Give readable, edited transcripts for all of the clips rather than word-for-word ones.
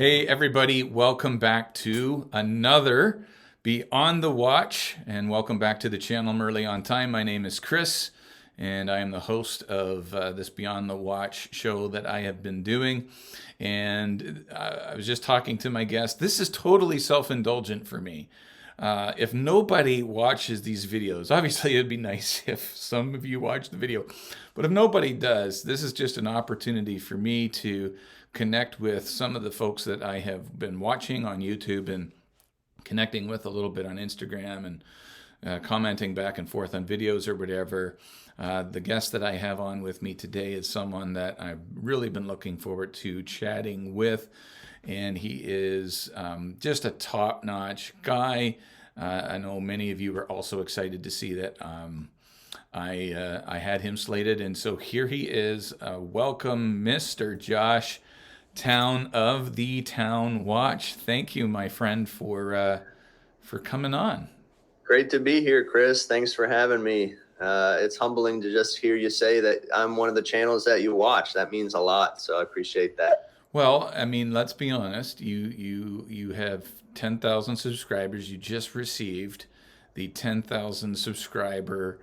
Hey, everybody, welcome back to another Beyond the Watch, and welcome back to the channel. I'm early on time. My name is Chris, and I am the host of this Beyond the Watch show that I have been doing. And I was just talking to my guest. This is totally self-indulgent for me. If nobody watches these videos, obviously it'd be nice if some of you watch the video, but if nobody does, this is just an opportunity for me to connect with some of the folks that I have been watching on YouTube and connecting with a little bit on Instagram and commenting back and forth on videos or whatever. The guest that I have on with me today is someone that I've really been looking forward to chatting with, and he is just a top-notch guy. I know many of you are also excited to see that I had him slated, and so here he is. Welcome, Mr. Josh Town of the Town Watch. Thank you, my friend, for coming on. Great to be here, Chris. Thanks for having me. It's humbling to just hear you say that I'm one of the channels that you watch. That means a lot, so I appreciate that. Well, I mean, let's be honest. You have 10,000 subscribers. You just received the 10,000 subscriber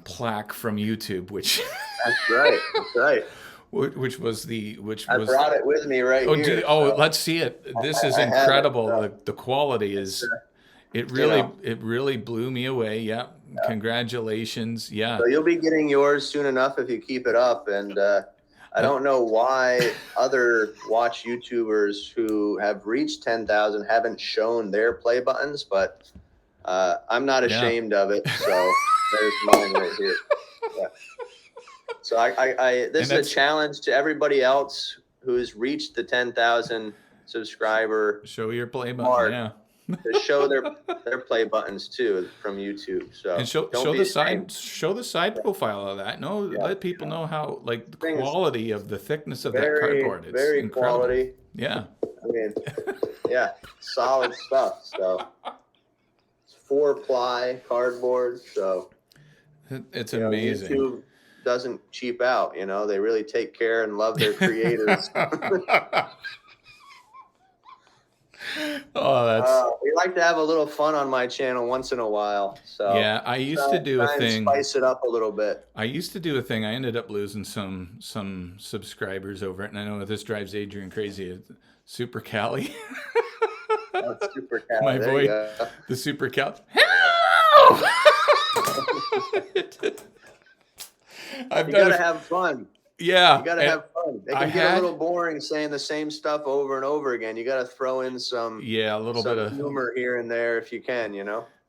plaque from YouTube, which That's right. That's right. which was I brought it with me right here. So let's see it. This is incredible. The quality is it really blew me away. Yeah. Congratulations. Yeah. So you'll be getting yours soon enough if you keep it up. And I don't know why other watch YouTubers who have reached 10,000 haven't shown their play buttons, but I'm not ashamed of it. So there's mine right here. Yeah. So this is a challenge to everybody else who's reached the 10,000 subscriber. Show your play button, yeah. To show their play buttons too from YouTube. So and show the side profile of that. No, yeah. Let people know how the quality of the thickness of that cardboard. It's very incredible. Quality. Yeah. I mean, yeah, solid stuff. So it's 4-ply cardboard. So it's amazing. YouTube doesn't cheap out. They really take care and love their creators. We like to have a little fun on my channel once in a while. So yeah, I used to do a thing. Spice it up a little bit. I used to do a thing. I ended up losing some subscribers over it, and I know this drives Adrian crazy. Super Cali. Super Cali. My voice, the Super Cali. You gotta have fun. Yeah, you gotta have fun. It can get a little boring saying the same stuff over and over again. You gotta throw in some bit of humor here and there if you can.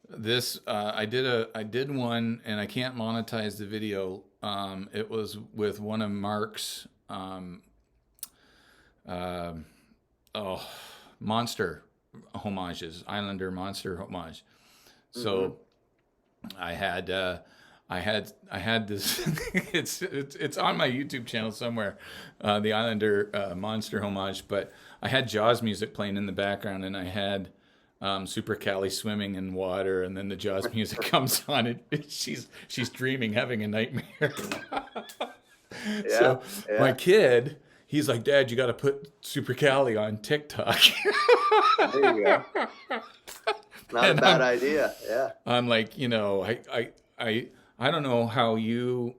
This I did one, and I can't monetize the video. It was with one of Mark's monster homages, Islander monster homage. So I had this. it's on my YouTube channel somewhere, the Islander monster homage. But I had Jaws music playing in the background, and I had Super Cali swimming in water, and then the Jaws music comes on. She's dreaming, having a nightmare. My kid, he's like, "Dad, you got to put Super Cali on TikTok." There you go. Not a bad idea. Yeah. I'm like, I don't know how you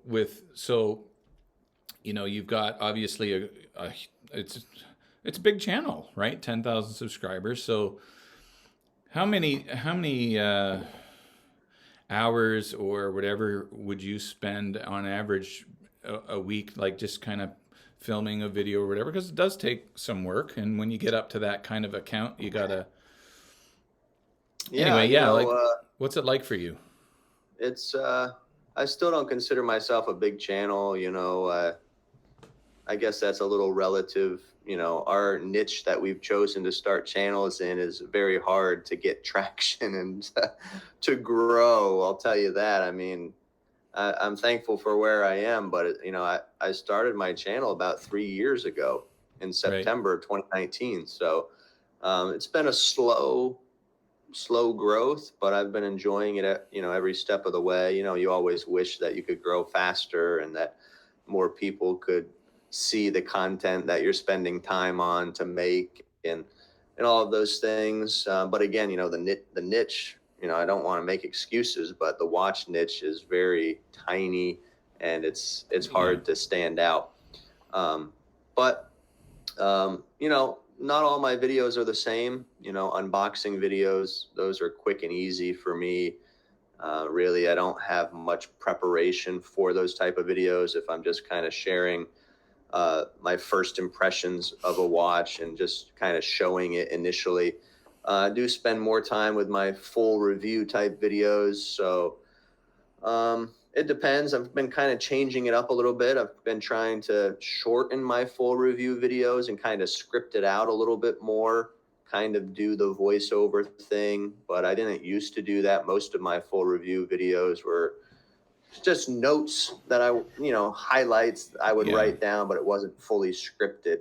you've got obviously it's a big channel, right? 10,000 subscribers. So how many hours or whatever would you spend on average a week, like just kind of filming a video or whatever? Because it does take some work, and when you get up to that kind of account, you gotta. What's it like for you? It's I still don't consider myself a big channel. I guess that's a little relative. Our niche that we've chosen to start channels in is very hard to get traction and to grow. I'll tell you that. I mean, I'm thankful for where I am, but I started my channel about 3 years ago in September of 2019. So it's been a slow growth, but I've been enjoying it every step of the way. You always wish that you could grow faster and that more people could see the content that you're spending time on to make and all of those things. But again, the niche, I don't want to make excuses, but the watch niche is very tiny, and it's Yeah. hard to stand out. But not all my videos are the same. Unboxing videos, those are quick and easy for me. Really, I don't have much preparation for those type of videos. If I'm just kind of sharing my first impressions of a watch and just kind of showing it initially. I do spend more time with my full review type videos. So it depends. I've been kind of changing it up a little bit. I've been trying to shorten my full review videos and kind of script it out a little bit more, kind of do the voiceover thing. But I didn't used to do that. Most of my full review videos were just notes that highlights I would write down, but it wasn't fully scripted.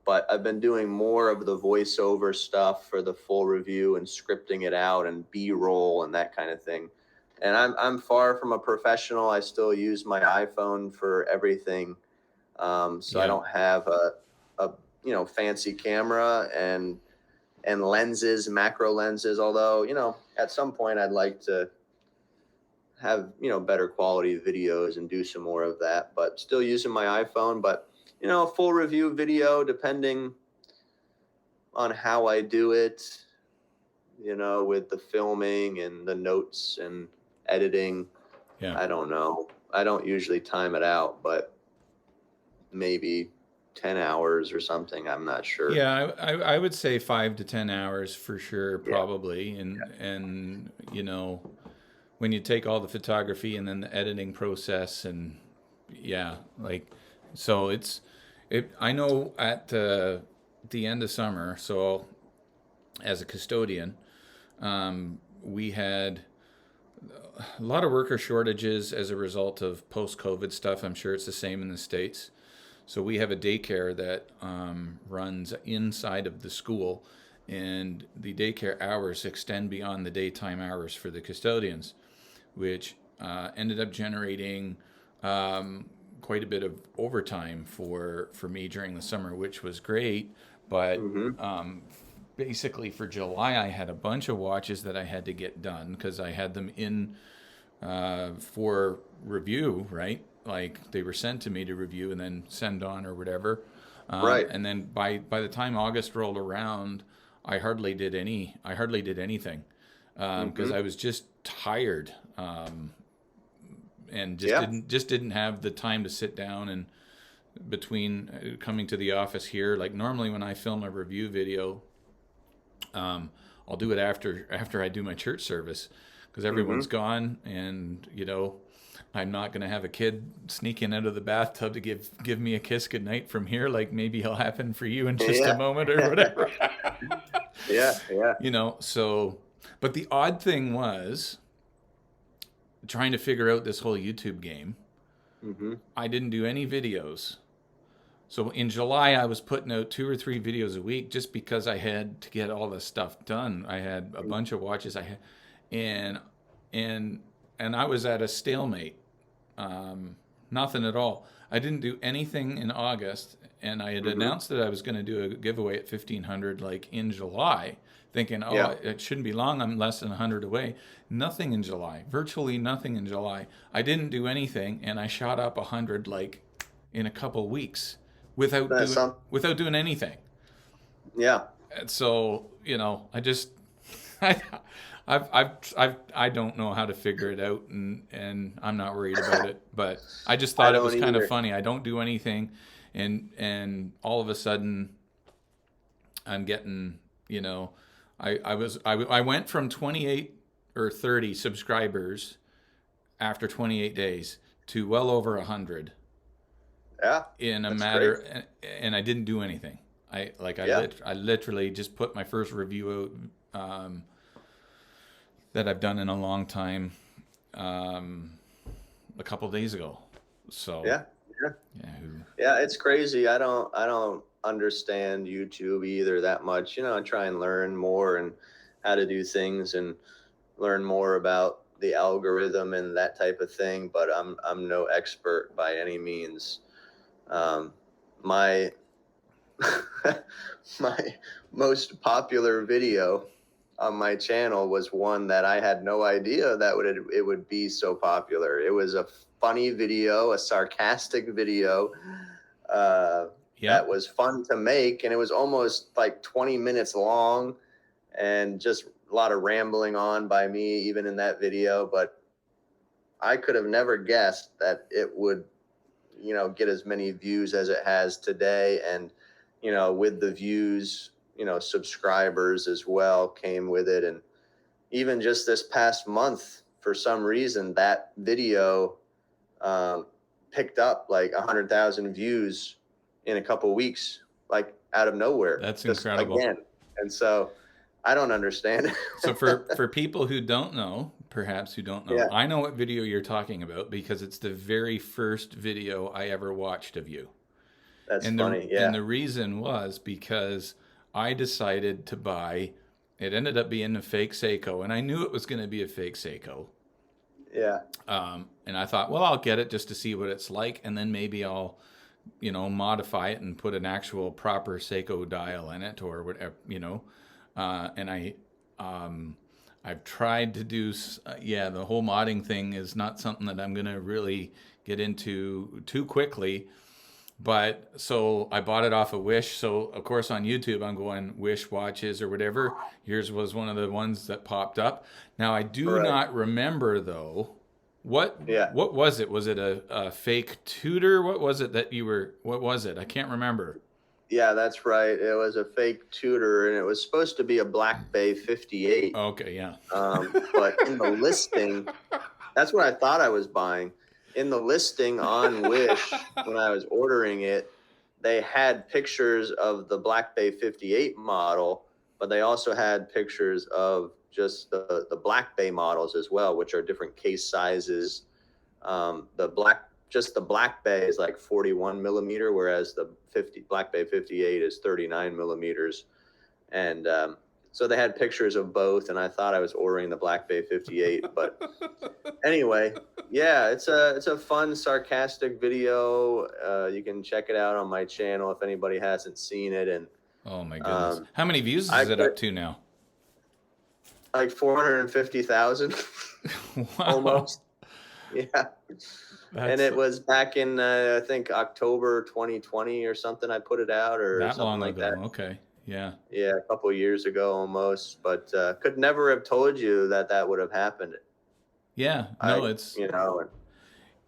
But I've been doing more of the voiceover stuff for the full review and scripting it out and B-roll and that kind of thing. And I'm far from a professional. I still use my iPhone for everything. So I don't have a fancy camera and lenses, macro lenses. Although at some point I'd like to have better quality videos and do some more of that, but still using my iPhone. But a full review video, depending on how I do it, with the filming and the notes and editing. I don't know, I don't usually time it out, but maybe 10 hours or something. I'm not sure. I would say 5 to 10 hours for sure, probably. And when you take all the photography and then the editing process, and so I know at the end of summer, so as a custodian, we had a lot of worker shortages as a result of post-COVID stuff. I'm sure it's the same in the States. So we have a daycare that runs inside of the school, and the daycare hours extend beyond the daytime hours for the custodians, which ended up generating quite a bit of overtime for me during the summer, which was great. But basically for July, I had a bunch of watches that I had to get done because I had them in for review, right? Like they were sent to me to review and then send on or whatever. Right. And then by the time August rolled around, I hardly did anything because I was just tired. And didn't have the time to sit down and between coming to the office here. Like normally when I film a review video, I'll do it after I do my church service because everyone's gone, and I'm not going to have a kid sneaking out of the bathtub to give me a kiss goodnight from here, like maybe it'll happen for you in just a moment or whatever. Yeah. So, but the odd thing was trying to figure out this whole YouTube game. I didn't do any videos. So in July, I was putting out 2 or 3 videos a week just because I had to get all this stuff done. I had a bunch of watches and I was at a stalemate. Nothing at all. I didn't do anything in August, and I had announced that I was going to do a giveaway at 1,500 like in July, thinking, it shouldn't be long. I'm less than 100 away. Nothing in July. Virtually nothing in July. I didn't do anything, and I shot up 100 like in a couple weeks without doing anything. Yeah. And so I just I don't know how to figure it out, and I'm not worried about it. But I just thought it was kind of funny. I don't do anything, and all of a sudden, I'm getting I went from 28 or 30 subscribers after 28 days to well over 100. Yeah. In a matter, and I didn't do anything. I literally just put my first review out that I've done in a long time a couple of days ago. So yeah, it's crazy. I don't understand YouTube either that much. I try and learn more and how to do things and learn more about the algorithm and that type of thing, but I'm no expert by any means. My my most popular video on my channel was one that I had no idea that it would be so popular. It was a funny video, a sarcastic video that was fun to make, and it was almost like 20 minutes long, and just a lot of rambling on by me even in that video. But I could have never guessed that it would, get as many views as it has today. And, with the views, subscribers as well came with it. And even just this past month, for some reason, that video picked up like 100,000 views in a couple of weeks, like out of nowhere. That's incredible. Again. And so I don't understand. So for people who don't know, perhaps who don't know, Yeah. I know what video you're talking about because it's the very first video I ever watched of you. That's funny. Yeah. And the reason was because I decided to buy, it ended up being a fake Seiko, and I knew it was going to be a fake Seiko. Yeah. And I thought, well, I'll get it just to see what it's like, and then maybe I'll, modify it and put an actual proper Seiko dial in it or whatever, and I've tried to do, the whole modding thing is not something that I'm going to really get into too quickly. But so I bought it off of Wish. So of course on YouTube, I'm going Wish watches or whatever. Yours was one of the ones that popped up. Now I do not remember though. What was it? Was it a fake Tudor? What was it that what was it? I can't remember. Yeah, that's right. It was a fake Tudor, and it was supposed to be a Black Bay 58. Okay, yeah. But in the listing, that's what I thought I was buying. In the listing on Wish, when I was ordering it, they had pictures of the Black Bay 58 model, but they also had pictures of just the Black Bay models as well, which are different case sizes. The Black Bay is like 41 millimeter, whereas the Black Bay 58 is 39 millimeters. And so they had pictures of both, and I thought I was ordering the Black Bay 58. But anyway, yeah, it's a fun, sarcastic video. You can check it out on my channel if anybody hasn't seen it. And oh my goodness, how many views is it up to now? Like 450,000, Wow. almost. Yeah. And it was back in, I think, October 2020 or something. I put it out, or that something long like ago. that. Okay. Yeah. Yeah, a couple of years ago almost. But could never have told you that would have happened. Yeah. No, it's and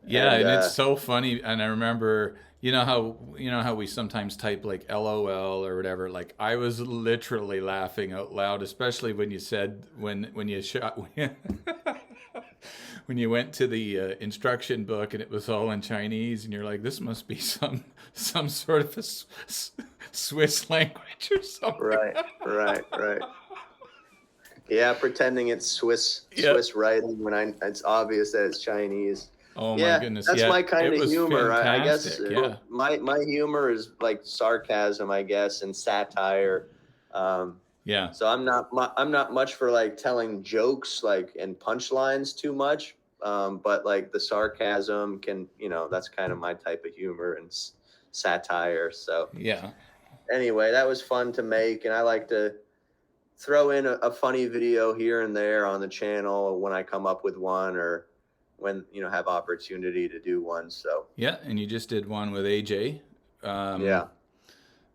it's so funny. And I remember, how we sometimes type like LOL or whatever. Like I was literally laughing out loud, especially when you said when you shot. When you went to the instruction book and it was all in Chinese, and you're like, this must be some sort of a Swiss language or something. Right. Yeah, pretending it's Swiss writing when it's obvious that it's Chinese. Oh my goodness! That's my kind of humor. I guess my humor is like sarcasm, I guess, and satire. So I'm not much for like telling jokes and punchlines too much. But like the sarcasm can, that's kind of my type of humor and satire. So yeah. Anyway, that was fun to make, and I like to throw in a funny video here and there on the channel when I come up with one, or when have opportunity to do one. So yeah, and you just did one with AJ. The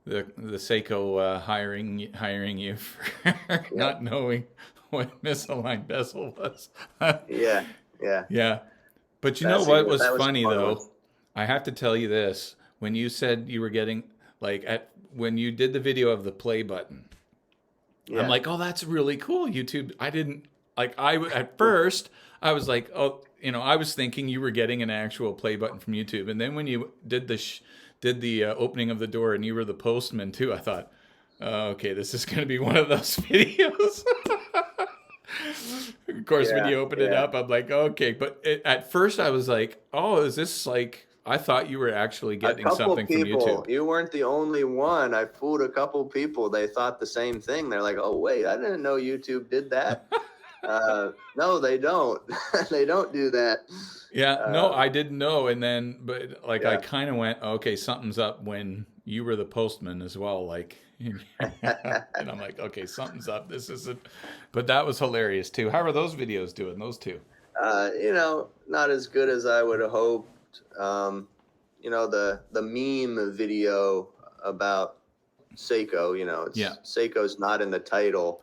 Seiko hiring you for not knowing what misaligned bezel was. Yeah. But you know what was funny though? I have to tell you this. When you said you were getting when you did the video of the play button, I'm like, oh, that's really cool. YouTube. I didn't at first I was like, oh, I was thinking you were getting an actual play button from YouTube. And then when you did the opening of the door and you were the postman too, I thought, oh, okay, this is going to be one of those videos. Of course, when you open it up, I'm like, okay. But at first I was like, oh, is this like, I thought you were actually getting something from YouTube. You weren't the only one. I fooled a couple people. They thought the same thing. They're like, oh, wait, I didn't know YouTube did that. No, they don't. They don't do that. Yeah, no, I didn't know. And then, but I kind of went, okay, something's up when you were the postman as well, like, and I'm like, okay, something's up. This isn't, but that was hilarious too. How are those videos doing? Those two? Not as good as I would have hoped. The meme video about Seiko, Yeah. Seiko's not in the title.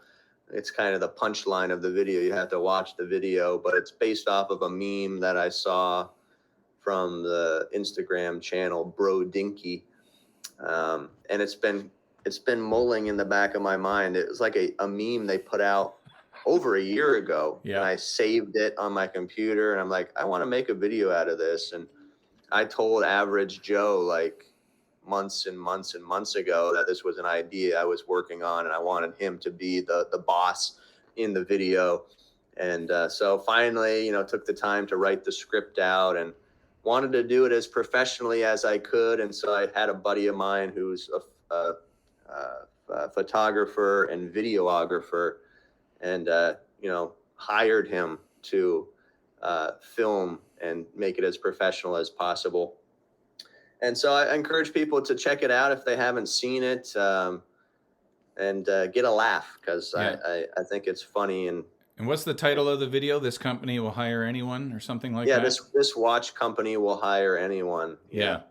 It's kind of the punchline of the video. You have to watch the video, but it's based off of a meme that I saw from the Instagram channel Bro Dinky. And it's been mulling in the back of my mind. It was like a meme they put out over a year ago, Yeah. and I saved it on my computer, and I'm like, I want to make a video out of this. And I told Average Joe like months and months and months ago that this was an idea I was working on, and I wanted him to be the boss in the video. And so finally, took the time to write the script out and wanted to do it as professionally as I could. And so I had a buddy of mine who's a photographer and videographer, and hired him to film and make it as professional as possible. And so I encourage people to check it out if they haven't seen it, and get a laugh, because I think it's funny. And what's the title of the video? This company will hire anyone, or something like yeah, that? this watch company will hire anyone. Yeah.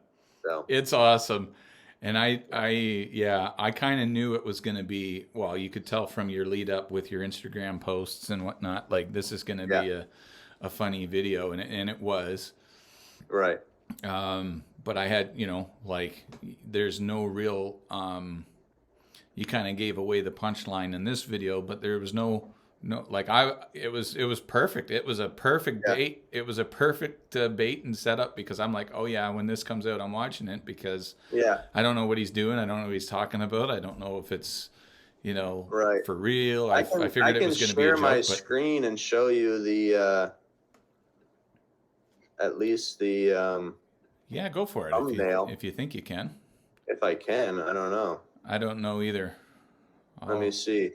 So it's awesome. And I kind of knew it was going to be, well, you could tell from your lead up with your Instagram posts and whatnot, like this is going to be a funny video, and it was. Right. But I had, like, there's no real, you kind of gave away the punchline in this video, but there was no, like it was perfect. It was a perfect bait. It was a perfect bait and setup, because I'm like, oh yeah, when this comes out, I'm watching it, because I don't know what he's doing. I don't know what he's talking about. I don't know if it's, right, for real. I figured it was going to be a joke. I can share my screen and show you the, at least the, yeah, go for it. Thumbnail. If you think you can. If I can, I don't know. I don't know either. Let me see.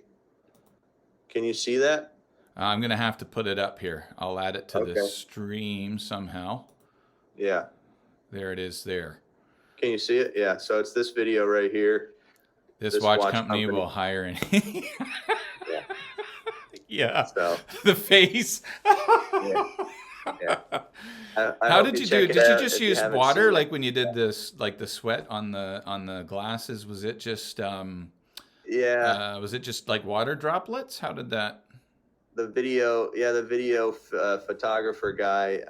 Can you see that? I'm going to have to put it up here. I'll add it to the stream somehow. Yeah. There it is there. Can you see it? Yeah. So it's this video right here. This watch company will hire any. Yeah. Yeah. So the face. Yeah. How did you do? Did you just use water, like when you did this, like the sweat on the glasses? Was it just was it just like water droplets? How did that? The video photographer guy,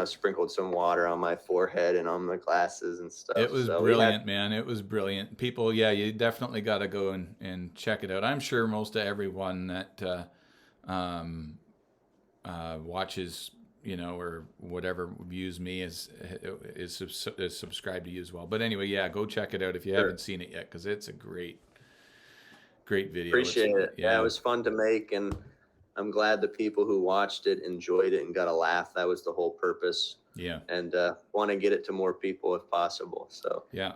sprinkled some water on my forehead and on the glasses and stuff. It was brilliant, man. It was brilliant. People, you definitely got to go and check it out. I'm sure most of everyone that watches, or whatever, views me is subscribed to you as well. But anyway, go check it out if you haven't seen it yet, because it's a great video. Appreciate it. Yeah, it was fun to make, and I'm glad the people who watched it enjoyed it and got a laugh. That was the whole purpose. Yeah. And want to get it to more people if possible. So yeah.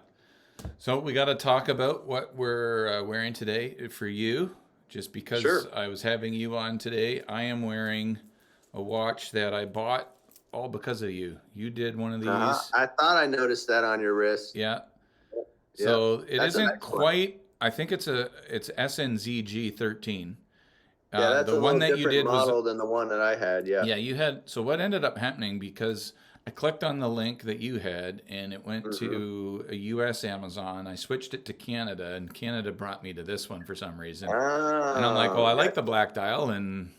So we got to talk about what we're wearing today for you. Just because I was having you on today, I am wearing a watch that I bought all because of you. You did one of these. I thought I noticed that on your wrist. Yeah. So it isn't quite. I think it's SNZG 13. Yeah, that's the a one that you different did model was than the one that I had. Yeah. Yeah, you had. So what ended up happening, because I clicked on the link that you had, and it went to a U.S. Amazon. I switched it to Canada, and Canada brought me to this one for some reason. And I'm like, well, I like the black dial, and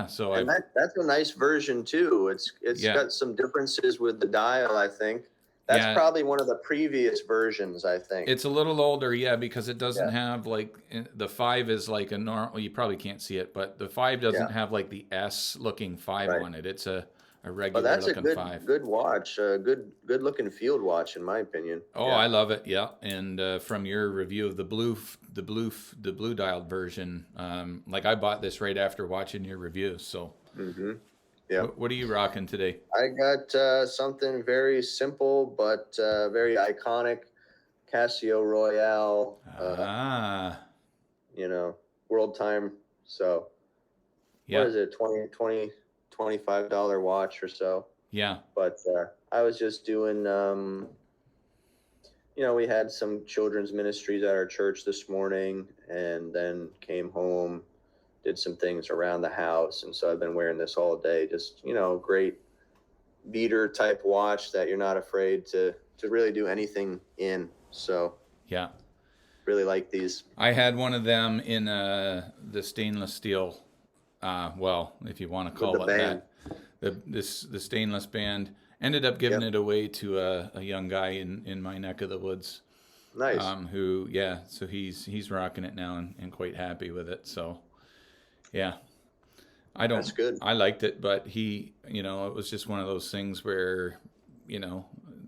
so that's a nice version too. It's got some differences with the dial, I think. That's probably one of the previous versions, I think. It's a little older, because it doesn't have like the 5 is like a normal. You probably can't see it, but the 5 doesn't have like the S looking 5 on it. It's a regular looking 5. Good watch, good looking field watch in my opinion. Oh, I love it. Yeah, and from your review of the blue dialed version, like I bought this right after watching your review. So. Yeah. What are you rocking today? I got something very simple but very iconic, Casio Royale. World time. So what is it? $25 watch or so. Yeah. But I was just doing we had some children's ministries at our church this morning, and then came home, did some things around the house. And so I've been wearing this all day. Just, great beater type watch that you're not afraid to really do anything in. So Yeah. really like these. I had one of them in the stainless steel, well, if you want to call With the it band. that. The stainless band. Ended up giving it away to a young guy in my neck of the woods. Nice. So he's rocking it now and quite happy with it. So, yeah. That's good. I liked it, but it was just one of those things where, the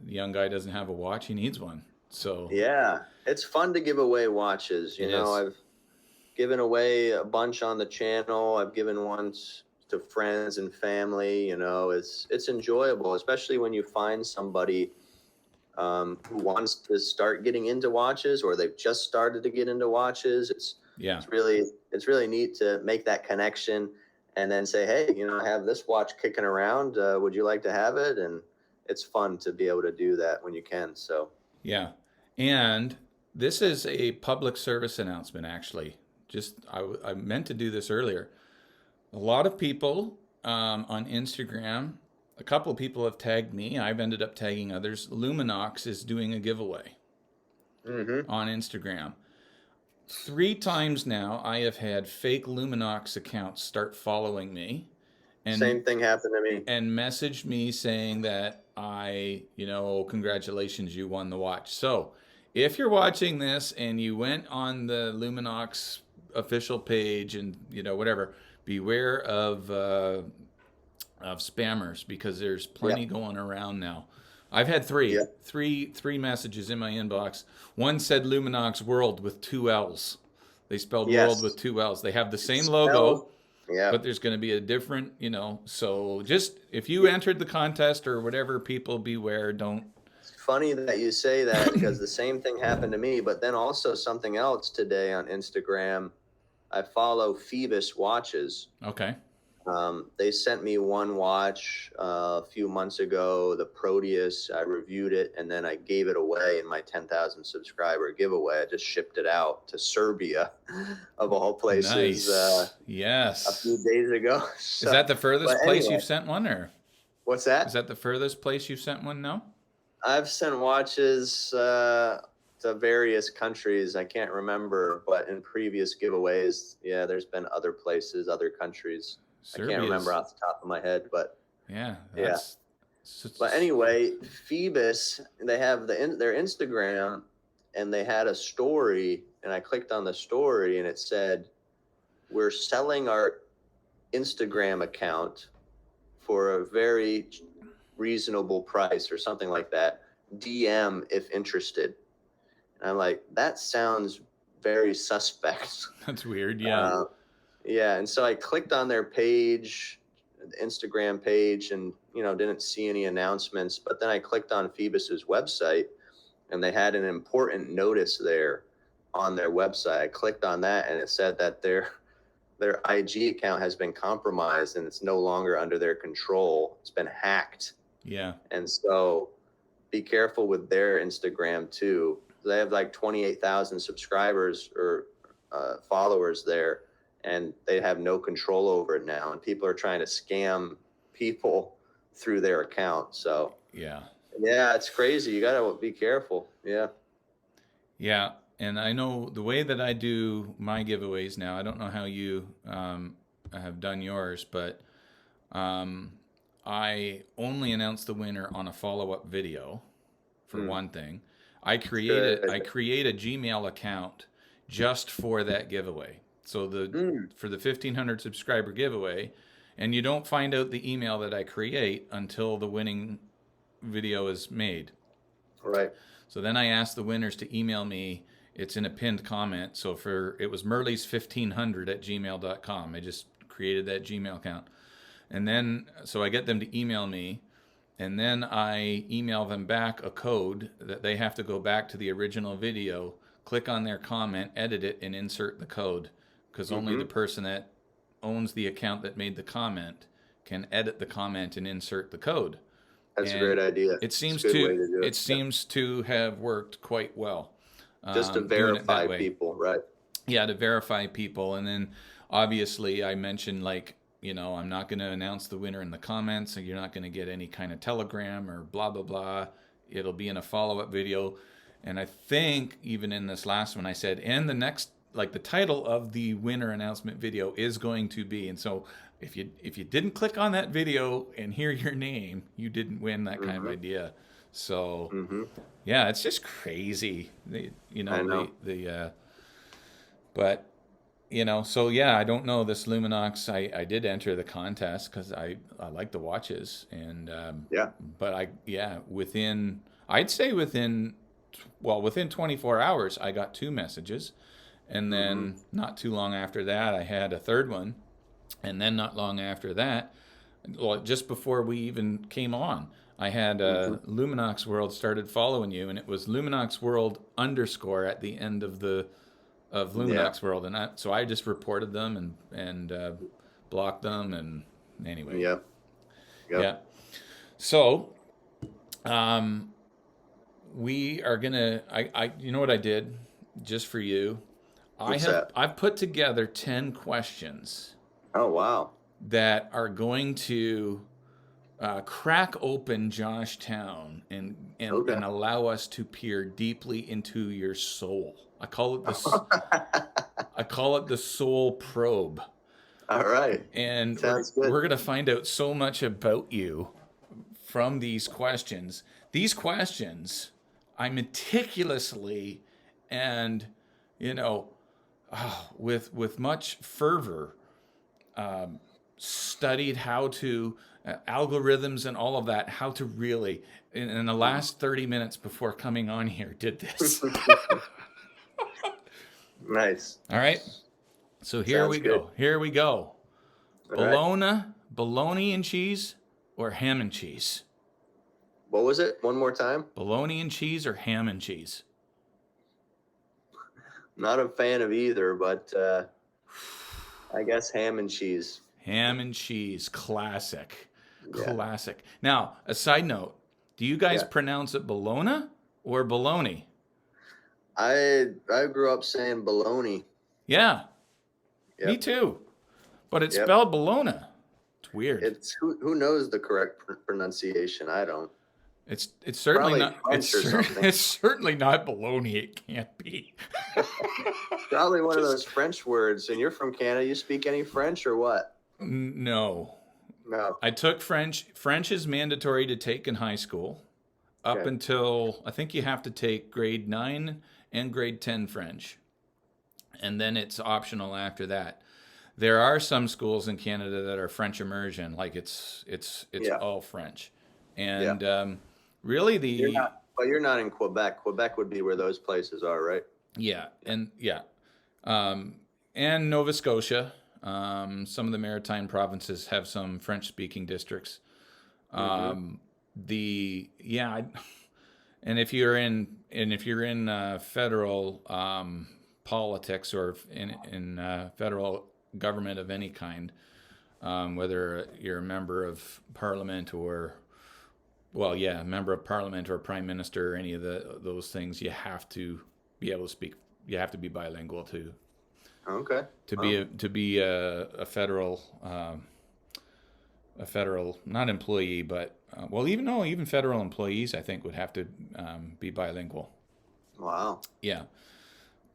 young guy doesn't have a watch, he needs one. So Yeah, it's fun to give away watches. I've given away a bunch on the channel. I've given ones to friends and family. It's enjoyable, especially when you find somebody who wants to start getting into watches, or they've just started to get into watches. It's really neat to make that connection and then say, hey, I have this watch kicking around. Would you like to have it? And it's fun to be able to do that when you can. So yeah. And this is a public service announcement, actually. I meant to do this earlier. A lot of people on Instagram, a couple of people have tagged me. I've ended up tagging others. Luminox is doing a giveaway on Instagram. 3 times now, I have had fake Luminox accounts start following me. And same thing happened to me. And messaged me saying that congratulations, you won the watch. So if you're watching this and you went on the Luminox official page and, whatever, beware of spammers, because there's plenty going around now. I've had three messages in my inbox. One said Luminox World with 2 L's. They spelled world with 2 L's. They have the same logo, but there's going to be a different, so just if you entered the contest or whatever, people beware. Don't. It's funny that you say that, because the same thing happened to me, but then also something else today on Instagram. I follow Phoebus Watches. Okay. They sent me one watch a few months ago, the Proteus. I reviewed it, and then I gave it away in my 10,000 subscriber giveaway. I just shipped it out to Serbia, of all places. Nice. Yes. A few days ago. So, is that the furthest place you've sent one, or? What's that? Is that the furthest place you've sent one now? I've sent watches to various countries. I can't remember, but in previous giveaways, there's been other places, other countries. I can't remember off the top of my head, but But anyway, Phoebus, they have their Instagram, and they had a story, and I clicked on the story, and it said, we're selling our Instagram account for a very reasonable price, or something like that. DM if interested. And I'm like, that sounds very suspect. That's weird. Yeah. And so I clicked on their page, the Instagram page, and didn't see any announcements. But then I clicked on Phoebus's website, and they had an important notice there on their website. I clicked on that, and it said that their IG account has been compromised, and it's no longer under their control. It's been hacked. Yeah. And so be careful with their Instagram too. They have like 28,000 subscribers or followers there, and they have no control over it now. And people are trying to scam people through their account. So yeah, it's crazy. You got to be careful. Yeah. Yeah. And I know the way that I do my giveaways now, I don't know how you have done yours, but I only announce the winner on a follow-up video, for one thing. I create a Gmail account just for that giveaway. So for the 1,500 subscriber giveaway, and you don't find out the email that I create until the winning video is made. Right. So then I ask the winners to email me. It's in a pinned comment. So it was merleys1500@gmail.com. I just created that Gmail account. And then, so I get them to email me, and then I email them back a code that they have to go back to the original video, click on their comment, edit it, and insert the code. Because only the person that owns the account that made the comment can edit the comment and insert the code. That's a great And idea. it It's a seems good way to to do it. it seems to have worked quite well, Just to doing it that verify way. people, right? Yeah, to verify people. And then obviously I mentioned, like, I'm not going to announce the winner in the comments, so you're not going to get any kind of telegram or blah blah blah. It'll be in a follow-up video. And I think even in this last one I said, and the next, like, the title of the winner announcement video is going to be. And so if you didn't click on that video and hear your name, you didn't win, that kind of Mm-hmm. idea. So Mm-hmm. yeah, it's just crazy. I know. But so yeah, I don't know this Luminox. I did enter the contest because I like the watches, and Yeah. but I'd say within 24 hours I got two messages, and Mm-hmm. then not too long after that I had a third one, and then not long after that, well, just before we even came on, I had Mm-hmm. Luminox World started following you, and it was Luminox World _ at the end of Yeah. Luminox World, and so I just reported them and blocked them, and anyway, Yep. Yep. yeah. So we are gonna. You know what I did just for you? What's that? I've put together 10 questions Oh, wow. that are going to crack open Joshtown Okay. and allow us to peer deeply into your soul. I call it the soul probe, All right. and Sounds good. we're gonna find out so much about you from these questions. These questions, I meticulously and you know with much fervor studied how to algorithms and all of that, how to really in the last 30 minutes before coming on here did this. Nice. All right, so here Sounds we good. go. Here we go. All right. Bologna and cheese or ham and cheese? What was it? One more time? Bologna and cheese or ham and cheese? Not a fan of either, but I guess ham and cheese. Ham and cheese, classic. Yeah. Classic. Now, a side note, do you guys Yeah. pronounce it Bologna or bologna? I grew up saying bologna. Yeah, me Yep. too. But it's Yep. spelled Bologna. It's weird. It's who knows the correct pronunciation? I don't. It's certainly Probably not French or something. it's certainly not bologna. It can't be. Probably one of those French words. And you're from Canada. You speak any French or what? No. No. I took French. French is mandatory to take in high school up Okay. until I think you have to take grade 9 and grade 10 French. And then it's optional after that. There are some schools in Canada that are French immersion, like it's Yeah. all French. And really You're not in Quebec. Quebec would be where those places are, right? and Nova Scotia. Some of the maritime provinces have some French-speaking districts. Mm-hmm. And if you're in federal politics or in federal government of any kind, whether you're a member of parliament or member of parliament or prime minister or any of those things, you have to be able to speak. You have to be bilingual Okay. to be a federal not employee, but even federal employees I think would have to be bilingual. Wow. Yeah,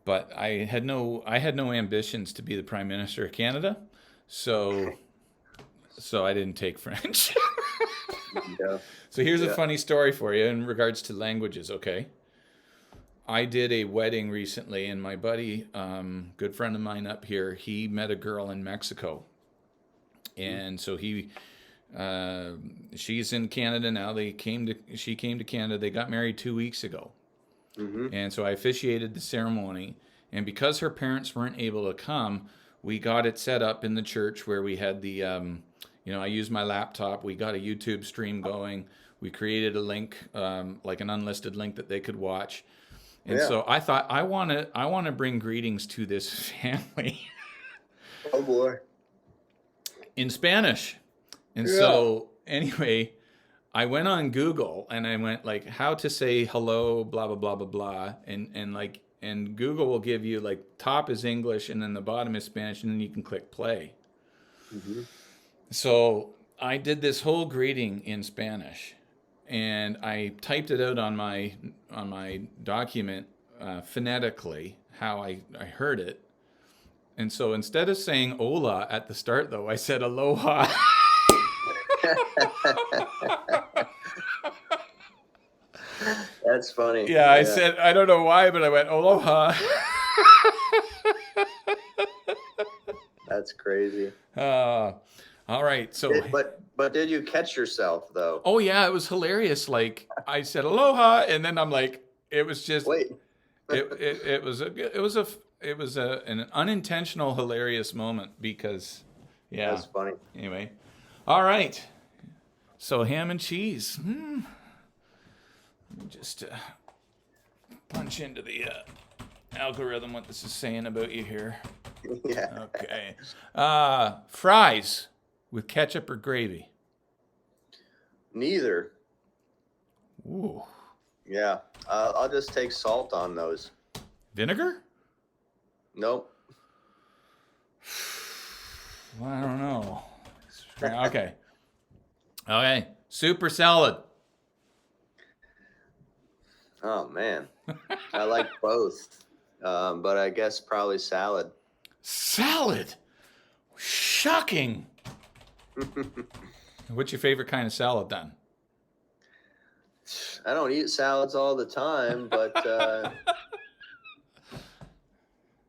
but I had no ambitions to be the prime minister of Canada, so I didn't take French. Yeah. So here's a Yeah. funny story for you in regards to languages. Okay, I did a wedding recently, and my buddy, good friend of mine up here, he met a girl in Mexico, and so she's in Canada now. She came to Canada. They got married 2 weeks ago, Mm-hmm. and so I officiated the ceremony. And because her parents weren't able to come, we got it set up in the church where we had the, I used my laptop. We got a YouTube stream going. We created a link, like an unlisted link that they could watch. And Yeah. so I thought I want to bring greetings to this family Oh boy. in Spanish. And Yeah. so anyway, I went on Google and I went like how to say hello, blah blah blah blah blah, and Google will give you like top is English and then the bottom is Spanish and then you can click play. Hmm. So I did this whole greeting in Spanish, and I typed it out on my document phonetically how I heard it. And so instead of saying hola at the start, though, I said aloha. That's funny. Yeah, I said, I don't know why, but I went aloha. That's crazy. All right. So, But did you catch yourself though? oh yeah, it was hilarious. Like I said aloha, and then I'm like, it was just, Wait. it was an unintentional hilarious moment because, yeah. That's funny. Anyway, all right. So ham and cheese. Let me just punch into the algorithm what this is saying about you here. Yeah. Okay. Fries with ketchup or gravy? Neither. Ooh. Yeah. I'll just take salt on those. Vinegar? Nope. Well, I don't know. Okay. Okay. Soup or salad? Oh man. I like both. But I guess probably salad. Salad? Shocking. What's your favorite kind of salad then? I don't eat salads all the time, but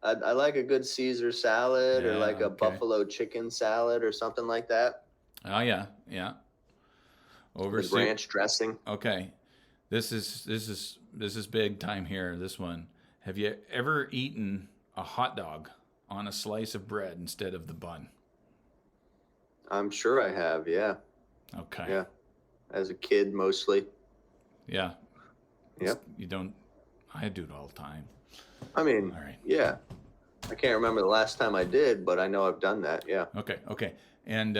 I like a good Caesar salad or Yeah, like a okay. buffalo chicken salad or something like that. Oh yeah, yeah. Over With soup. ranch dressing. Okay. This is big time here, this one. Have you ever eaten a hot dog on a slice of bread instead of the bun? I'm sure I have, yeah. Okay. Yeah. As a kid mostly. Yeah. Yep. You don't I do it all the time. I mean, All right. yeah. I can't remember the last time I did, but I know I've done that, yeah. Okay, okay. And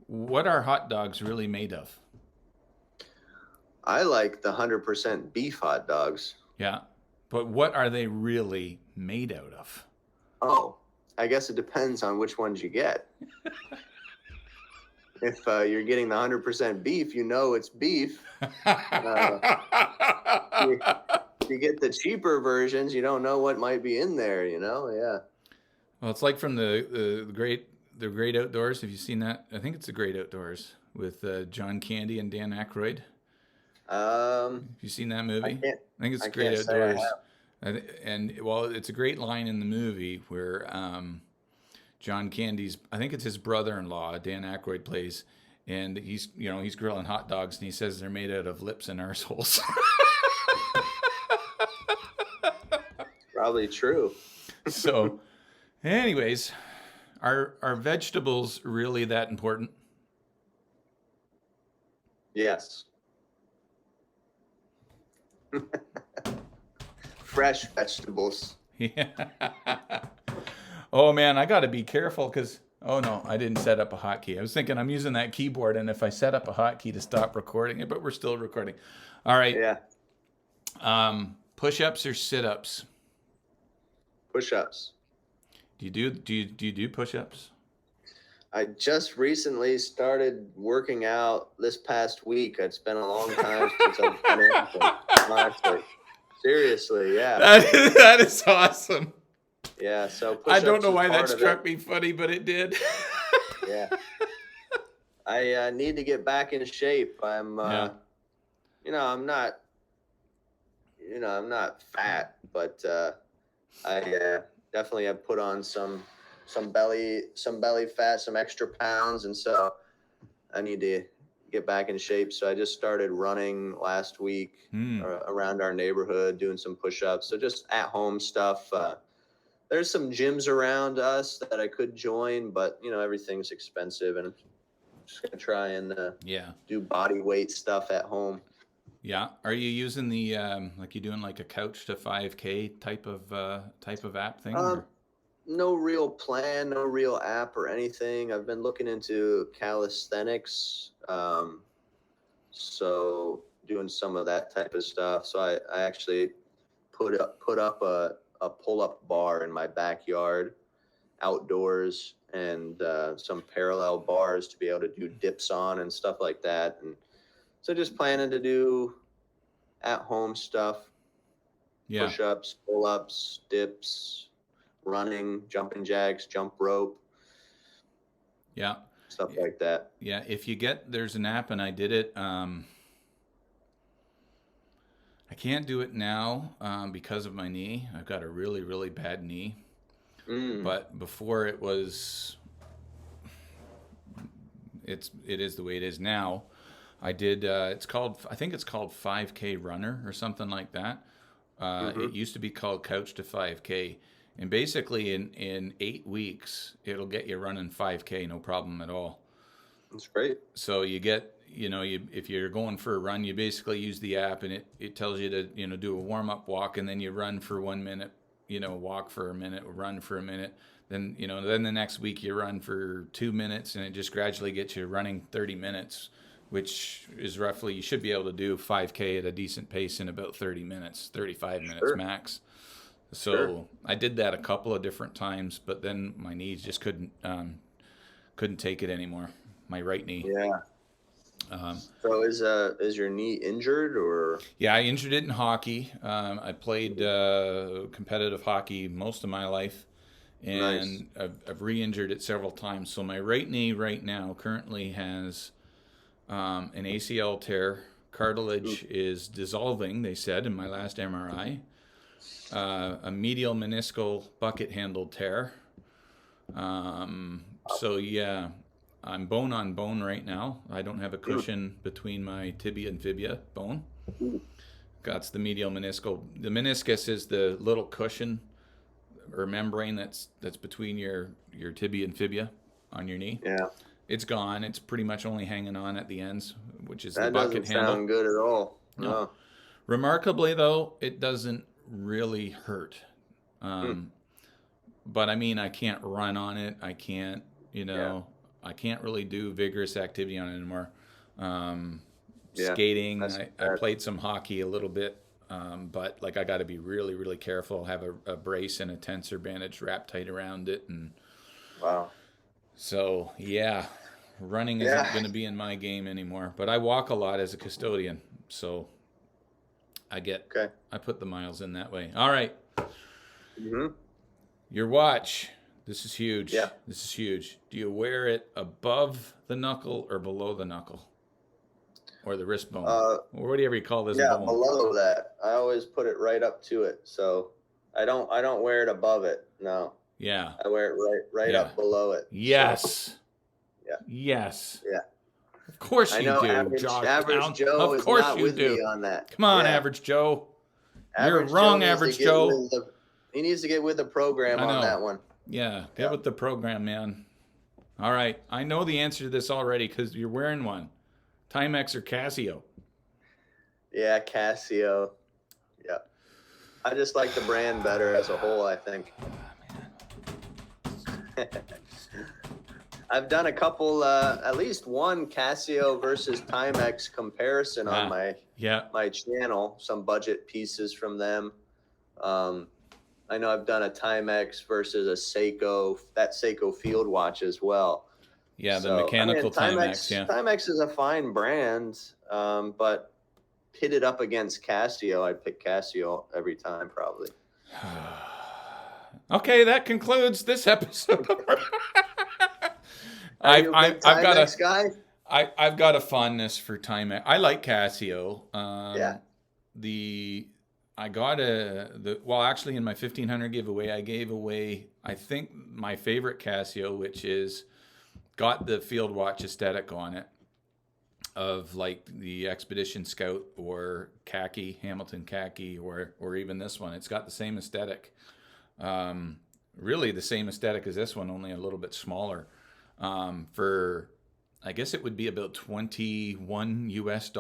what are hot dogs really made of? I like the 100% beef hot dogs. Yeah. But what are they really made out of? Oh, I guess it depends on which ones you get. If you're getting the 100% beef, you know it's beef. You get the cheaper versions, you don't know what might be in there, you know? Yeah. Well, it's like from the Great Outdoors. Have you seen that? I think it's the Great Outdoors with John Candy and Dan Aykroyd. Have you seen that movie? I think it's I Great can't say I Outdoors. have. And well, it's a great line in the movie where John Candy's, I think it's his brother-in-law, Dan Aykroyd plays, and he's grilling hot dogs, and he says they're made out of lips and arseholes. Probably true. So, anyways, are vegetables really that important? Yes. Fresh vegetables. Yeah. Oh man, I got to be careful because oh no, I didn't set up a hotkey. I was thinking I'm using that keyboard, and if I set up a hotkey to stop recording it, but we're still recording. All right. Yeah. Push-ups or sit-ups? Push-ups. Do you do push-ups? I just recently started working out this past week. It's been a long time since I've done anything. Honestly. Seriously, yeah. That is awesome. Yeah, so I don't push-ups know is why that part of struck it. me funny, but it did. Yeah. I need to get back in shape. Yeah. I'm not fat, but I definitely have put on some belly fat, some extra pounds, and so I need to get back in shape. So I just started running last week around our neighborhood, doing some push-ups. So just at home stuff. There's some gyms around us that I could join, but everything's expensive, and I'm just gonna try and Yeah. do body weight stuff at home. Yeah. Are you using the like you doing like a couch to 5K type of app thing? Or? no real plan, no real app or anything. I've been looking into calisthenics, so doing some of that type of stuff. So I actually put up a pull up bar in my backyard, outdoors, and some parallel bars to be able to do dips on and stuff like that. And so just planning to do at home stuff, Yeah. push ups, pull ups, dips, running, jumping jacks, jump rope, Yeah. stuff like that. Yeah. If you get, there's an app and I did it. I can't do it now because of my knee. I've got a really, really bad knee. Mm. But before it is the way it is now. I did. I think it's called 5K Runner or something like that. It used to be called Couch to 5K, and basically in 8 weeks it'll get you running 5K no problem at all. That's great. So you get, if you're going for a run, you basically use the app and it tells you to, do a warm up walk, and then you run for 1 minute, walk for a minute, run for a minute. Then, then the next week you run for 2 minutes, and it just gradually gets you running 30 minutes, which is roughly, you should be able to do 5K at a decent pace in about 30 minutes, 35 minutes Sure. max. So Sure. I did that a couple of different times, but then my knees just couldn't take it anymore. My right knee. Yeah. So is your knee injured or? Yeah, I injured it in hockey. I played competitive hockey most of my life, and Nice. I've re-injured it several times. So my right knee right now currently has an ACL tear. Cartilage is dissolving, they said, in my last MRI. A medial meniscal bucket handle tear. So yeah, I'm bone on bone right now. I don't have a cushion between my tibia and fibia bone. That's the medial meniscal. The meniscus is the little cushion or membrane that's between your tibia and fibia on your knee. Yeah. It's gone. It's pretty much only hanging on at the ends, which is the That bucket doesn't handle. sound good at all. No. Remarkably, though, it doesn't really hurt. But I mean, I can't run on it. I can't, I can't really do vigorous activity on it anymore. Skating, I played some hockey a little bit, but like I got to be really, really careful. Have a brace and a tensor bandage wrapped tight around it, and Wow. so yeah, running isn't going to be in my game anymore. But I walk a lot as a custodian, so I put the miles in that way. All right. Your watch. This is huge. Yeah. This is huge. Do you wear it above the knuckle or below the knuckle? Or the wrist bone? Or whatever you call this bone. Yeah, below that. I always put it right up to it. So I don't wear it above it. No. Yeah. I wear it right up below it. Yes. So, yeah. Yes. Yeah. Of course you do, average Joe of is course not you with do. me on that. Come on, Average Joe. You're Average wrong, Joe needs Average to get Joe. he needs to get with the program on that one. Yeah, get with the program, man. All right. I know the answer to this already because you're wearing one. Timex or Casio? Yeah, Casio. Yeah. I just like the brand better as a whole, I think. I've done a couple, at least one Casio versus Timex comparison on my channel, some budget pieces from them. I know I've done a Timex versus a Seiko, that Seiko field watch as well. Yeah, the mechanical Timex. Yeah, Timex is a fine brand, but pitted up against Casio, I'd pick Casio every time probably. Okay, that concludes this episode. I've got a fondness for Timex. I like Casio. Actually in my 1500 giveaway, I gave away, I think, my favorite Casio, which is got the field watch aesthetic on it of like the Expedition Scout or Hamilton Khaki, or even this one. It's got the same aesthetic. Really the same aesthetic as this one, only a little bit smaller. For, I guess it would be about $21 US.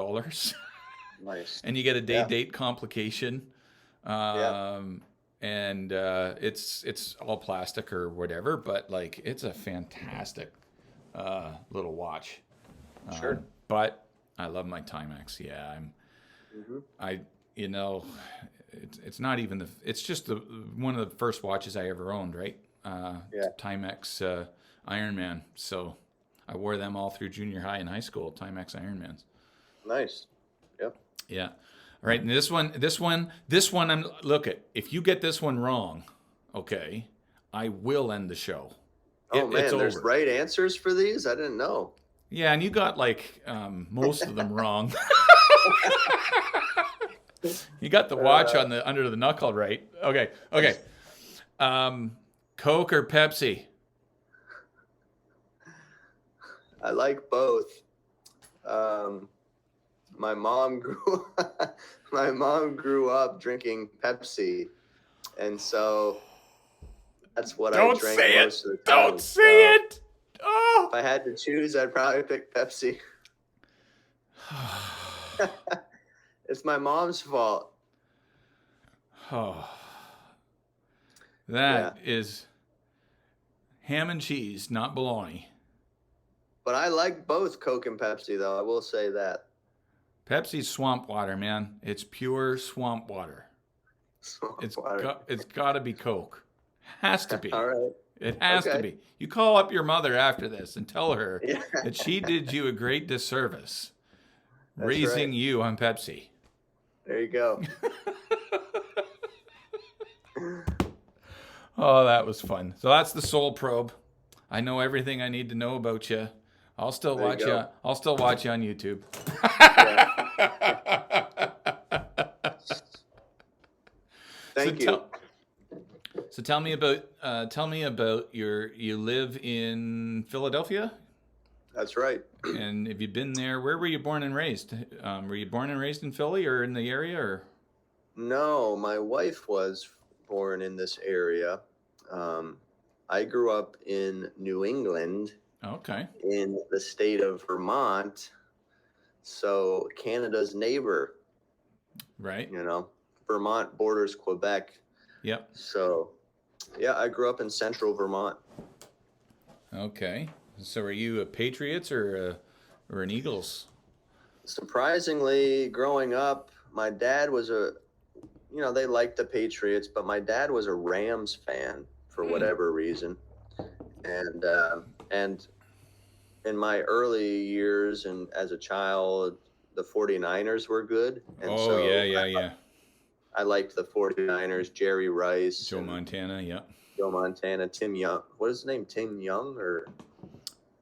Nice. And you get a date complication. and it's all plastic or whatever, but like it's a fantastic little watch. Sure. But I love my Timex. Yeah, Hmm. I you know, it's not even it's just one of the first watches I ever owned, right? Yeah. Timex Ironman. So I wore them all through junior high and high school. Timex Ironmans. Nice. Yep. Yeah. All right. And this one. I'm look at. If you get this one wrong, okay, I will end the show. Oh It's man, there's over. right answers for these? I didn't know. Yeah, and you got like most of them wrong. You got the watch on the under the knuckle, right? Okay. Okay. Coke or Pepsi? I like both. Um, my mom grew my mom grew up drinking Pepsi, and so that's what I Don't drank say most it. of the time. Don't say it. If I had to choose, I'd probably pick Pepsi. It's my mom's fault. Oh, Yeah, that is ham and cheese, not bologna. but I like both Coke and Pepsi, though. I will say that. Pepsi's swamp water, man. It's pure swamp water. Water. It's got to be Coke. Has to be. All right. It has to Okay. be. You call up your mother after this and tell her Yeah, that she did you a great disservice that's raising right. you on Pepsi. There you go. Oh, that was fun. So that's the Soul Probe. I know everything I need to know about you. I'll still There you watch you. go. I'll still watch you on YouTube. Thank you. So tell me about you live in Philadelphia, That's right. and have you been there? Where were you born and raised? Were you born and raised in Philly or in the area or? No, my wife was born in this area. I grew up in New England, Okay. in the state of Vermont, so Canada's neighbor. Right. You know, Vermont borders Quebec. Yep. So, yeah, I grew up in central Vermont. Okay. So are you a Patriots or an Eagles? Surprisingly, growing up, my dad was they liked the Patriots, but my dad was a Rams fan for whatever reason. And in my early years and as a child, the 49ers were good. And Oh so yeah. I liked the 49ers, Jerry Rice, Joe and Montana. Yeah. Joe Montana, Tim Young. What is his name? Tim Young or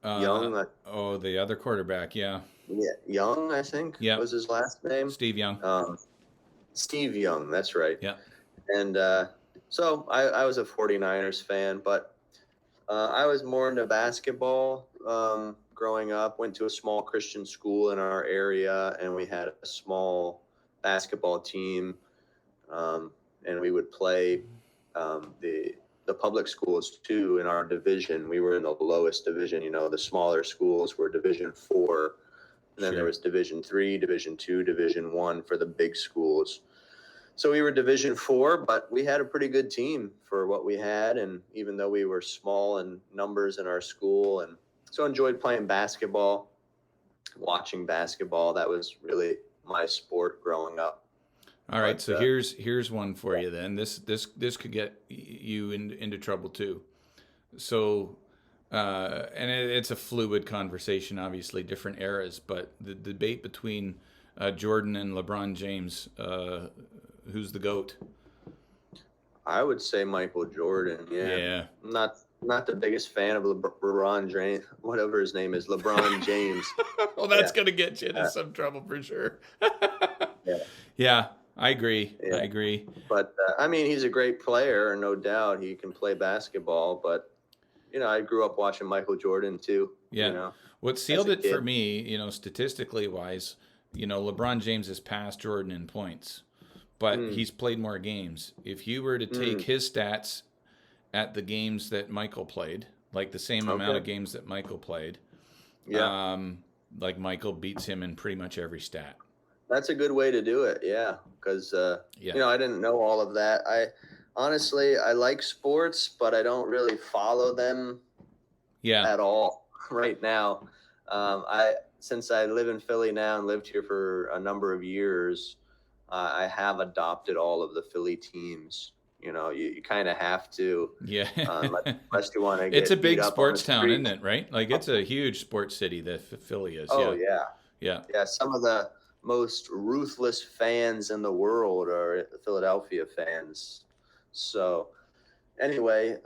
Uh, Young? oh, the other quarterback. Yeah. Yeah, Young, I think Yeah. was his last name. Steve Young. Steve Young, that's right. Yeah. And so I was a 49ers fan, but I was more into basketball growing up. Went to a small Christian school in our area, and we had a small basketball team, and we would play the public schools too in our division. We were in the lowest division. The smaller schools were Division 4, and then Sure. there was Division 3, Division 2, Division 1 for the big schools. So we were Division 4, but we had a pretty good team for what we had. And even though we were small in numbers in our school, and so enjoyed playing basketball, watching basketball. That was really my sport growing up. All right, But, so here's one for you then. This could get you into trouble too. So, and it's a fluid conversation, obviously, different eras, but the debate between Jordan and LeBron James, who's the GOAT? I would say Michael Jordan. Yeah. Yeah. I'm not the biggest fan of LeBron James, whatever his name is, LeBron James. Well, that's Yeah. gonna get you into some trouble for sure. Yeah. Yeah, I agree. Yeah. I agree. But I mean, he's a great player, no doubt. He can play basketball, but I grew up watching Michael Jordan too. Yeah. What sealed a it for kid. me, statistically wise, LeBron James has passed Jordan in points, but he's played more games. If you were to take his stats at the games that Michael played, like the same amount of games that Michael played, Yeah. like Michael beats him in pretty much every stat. That's a good way to do it. Yeah. Because, Yeah. I didn't know all of that. Honestly, I like sports, but I don't really follow them Yeah. at all right now. Since I live in Philly now and lived here for a number of years, I have adopted all of the Philly teams. You kind of have to, Yeah. unless you want to It's a get beat big up on the sports town, street. isn't it? Right? Like it's a huge sports city, the Philly is. Oh Yeah. yeah, Yeah. yeah. Some of the most ruthless fans in the world are Philadelphia fans. So anyway,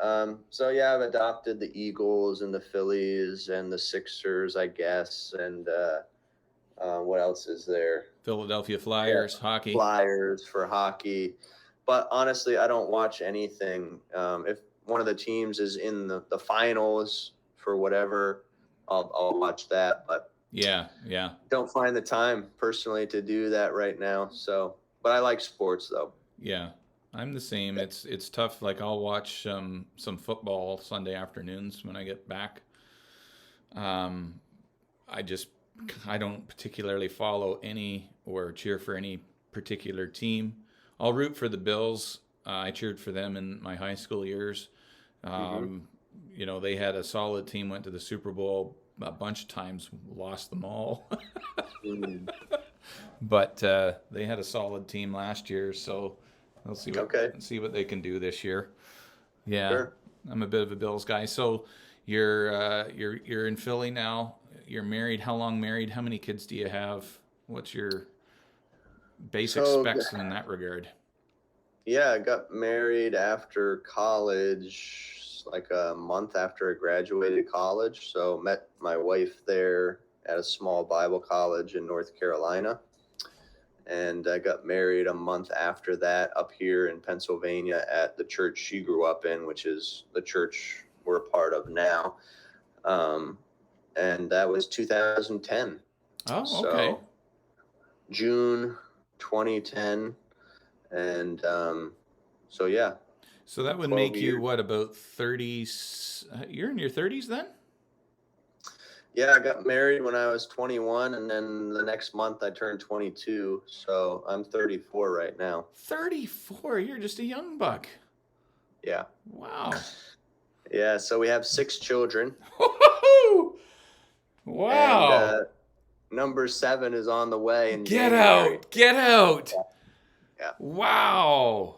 so yeah, I've adopted the Eagles and the Phillies and the Sixers, I guess, and what else is there? Philadelphia Yeah, Flyers hockey. Flyers for hockey. But honestly, I don't watch anything. If one of the teams is in the finals for whatever, I'll watch that. But Yeah. Yeah. don't find the time personally to do that right now. So, but I like sports though. Yeah. I'm the same. It's tough. Like I'll watch some football Sunday afternoons when I get back. Um, I just I don't particularly follow any or cheer for any particular team. I'll root for the Bills. I cheered for them in my high school years. Hmm. Um, they had a solid team, went to the Super Bowl a bunch of times, lost them all. Mm. But they had a solid team last year, so we'll Okay, see what they can do this year. Yeah, sure. I'm a bit of a Bills guy. So you're in Philly now. You're married. How long married? How many kids do you have? What's your basic So specs in that regard? yeah, I got married after college, like a month after I graduated college. So met my wife there at a small Bible college in North Carolina. And I got married a month after that up here in Pennsylvania at the church she grew up in, which is the church we're a part of now. Um, and that was 2010. Oh, okay. So June 2010. And so, yeah, So that would 12 make you years. what, about 30? You're in your 30s then? Yeah, I got married when I was 21, and then the next month I turned 22. So I'm 34 right now. 34. You're just a young buck. Yeah. Wow. Yeah. So we have 6 children, and Wow. number 7 is on the way in Get January. out. Get out. Yeah. Wow.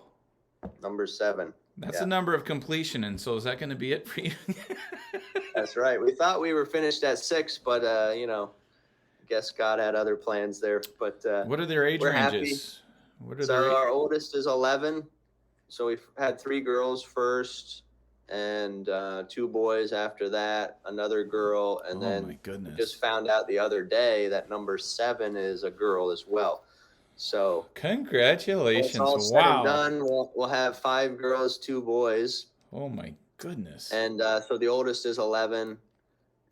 Number 7. That's Yeah. the number of completion. And so is that going to be it for you? That's right. We thought we were finished at 6, but, guess God had other plans there. But What are their age we're happy. ranges? What are So their our oldest is 11. So we've had 3 girls first, and 2 boys after that, another girl, and Oh then my goodness. just found out the other day that number 7 is a girl as well. So when it's Congratulations. all said and Wow. done, we'll have 5 girls, 2 boys, Oh my goodness. and so the oldest is 11,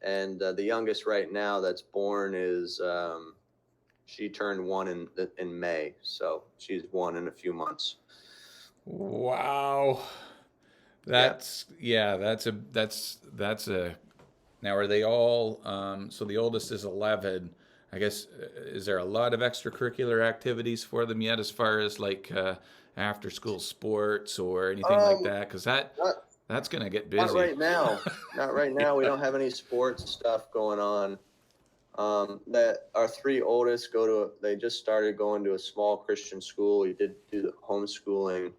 and the youngest right now that's born is she turned 1 in May, so she's 1 in a few months. Wow. Yeah. That's a now are they all so the oldest is 11. I guess is there a lot of extracurricular activities for them yet as far as like after school sports or anything like that? Because Not that's going to get Not busy. right now. Not right now. We don't have any sports stuff going on. That our 3 oldest they just started going to a small Christian school. We did do the homeschooling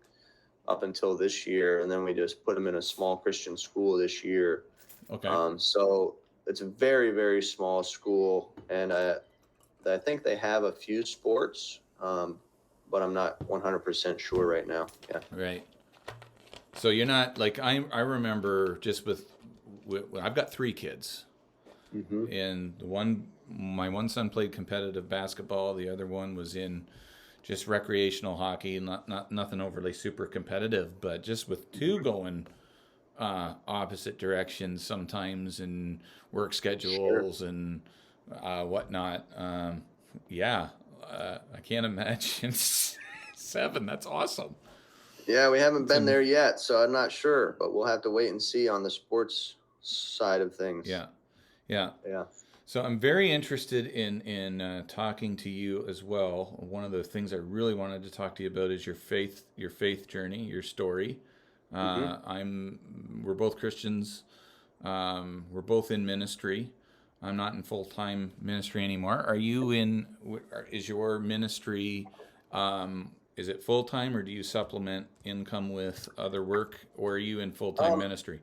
up until this year, and then we just put them in a small Christian school this year. Okay. So it's a very, very small school, and I think they have a few sports, but I'm not 100% sure right now. Yeah. Right. So you're not like I remember just I've got 3 kids. Mm-hmm. And my one son played competitive basketball. The other one was in just recreational hockey, not nothing overly super competitive, but just with 2 going opposite directions sometimes in work schedules and whatnot. I can't imagine 7. That's awesome. Yeah, we haven't been there yet, so I'm not sure, but we'll have to wait and see on the sports side of things. Yeah. Yeah. Yeah. So I'm very interested in talking to you as well. One of the things I really wanted to talk to you about is your faith journey, your story. Hmm. We're both Christians. We're both in ministry. I'm not in full time ministry anymore. Are you in? Is your ministry? Is it full time, or do you supplement income with other work, or are you in full time Um, ministry?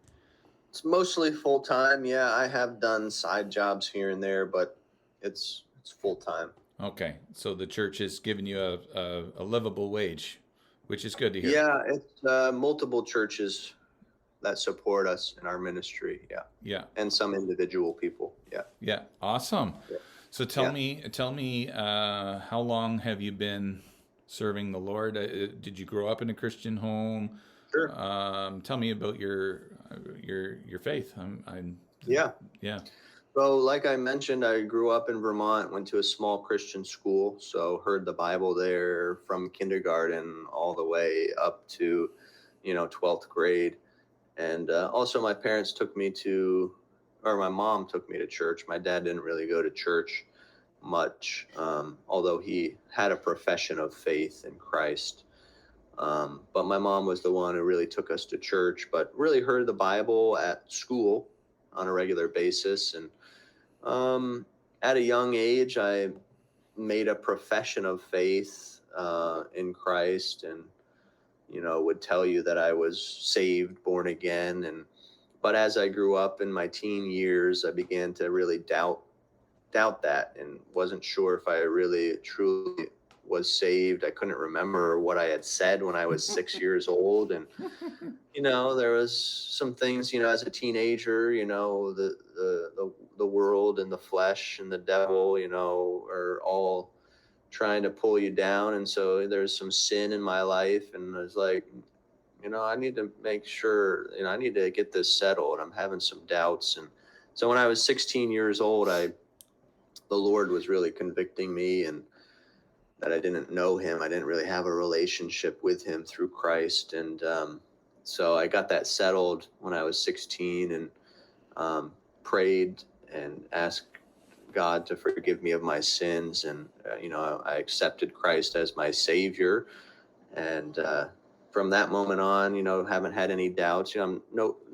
it's mostly full time. Yeah, I have done side jobs here and there, but it's full time. Okay, so the church is giving you a livable wage, which is good to hear. Yeah, it's multiple churches that support us in our ministry. Yeah, Yeah, and some individual people. Yeah, yeah, awesome. yeah, So yeah. tell me, how long have you been serving the Lord? Did you grow up in a Christian home? Sure. Tell me about your faith. Yeah. Yeah, So, like I mentioned, I grew up in Vermont, went to a small Christian school, so heard the Bible there from kindergarten all the way up to, 12th grade. And also, my parents took me to, or my mom took me to church. My dad didn't really go to church much, although he had a profession of faith in Christ. But my mom was the one who really took us to church, but really heard the Bible at school on a regular basis. And at a young age, I made a profession of faith in Christ, and would tell you that I was saved, born again. And but as I grew up in my teen years, I began to really doubt that, and wasn't sure if I really truly was saved. I couldn't remember what I had said when I was 6 years old, and there was some things, as a teenager, the world and the flesh and the devil, are all trying to pull you down. And so there's some sin in my life, and I was like, I need to make sure, I need to get this settled. I'm having some doubts. And so when I was 16 years old, the Lord was really convicting me, and that I didn't know him. I didn't really have a relationship with him through Christ. And so I got that settled when I was 16, and prayed and asked God to forgive me of my sins. And, I accepted Christ as my Savior. And from that moment on, haven't had any doubts. I'm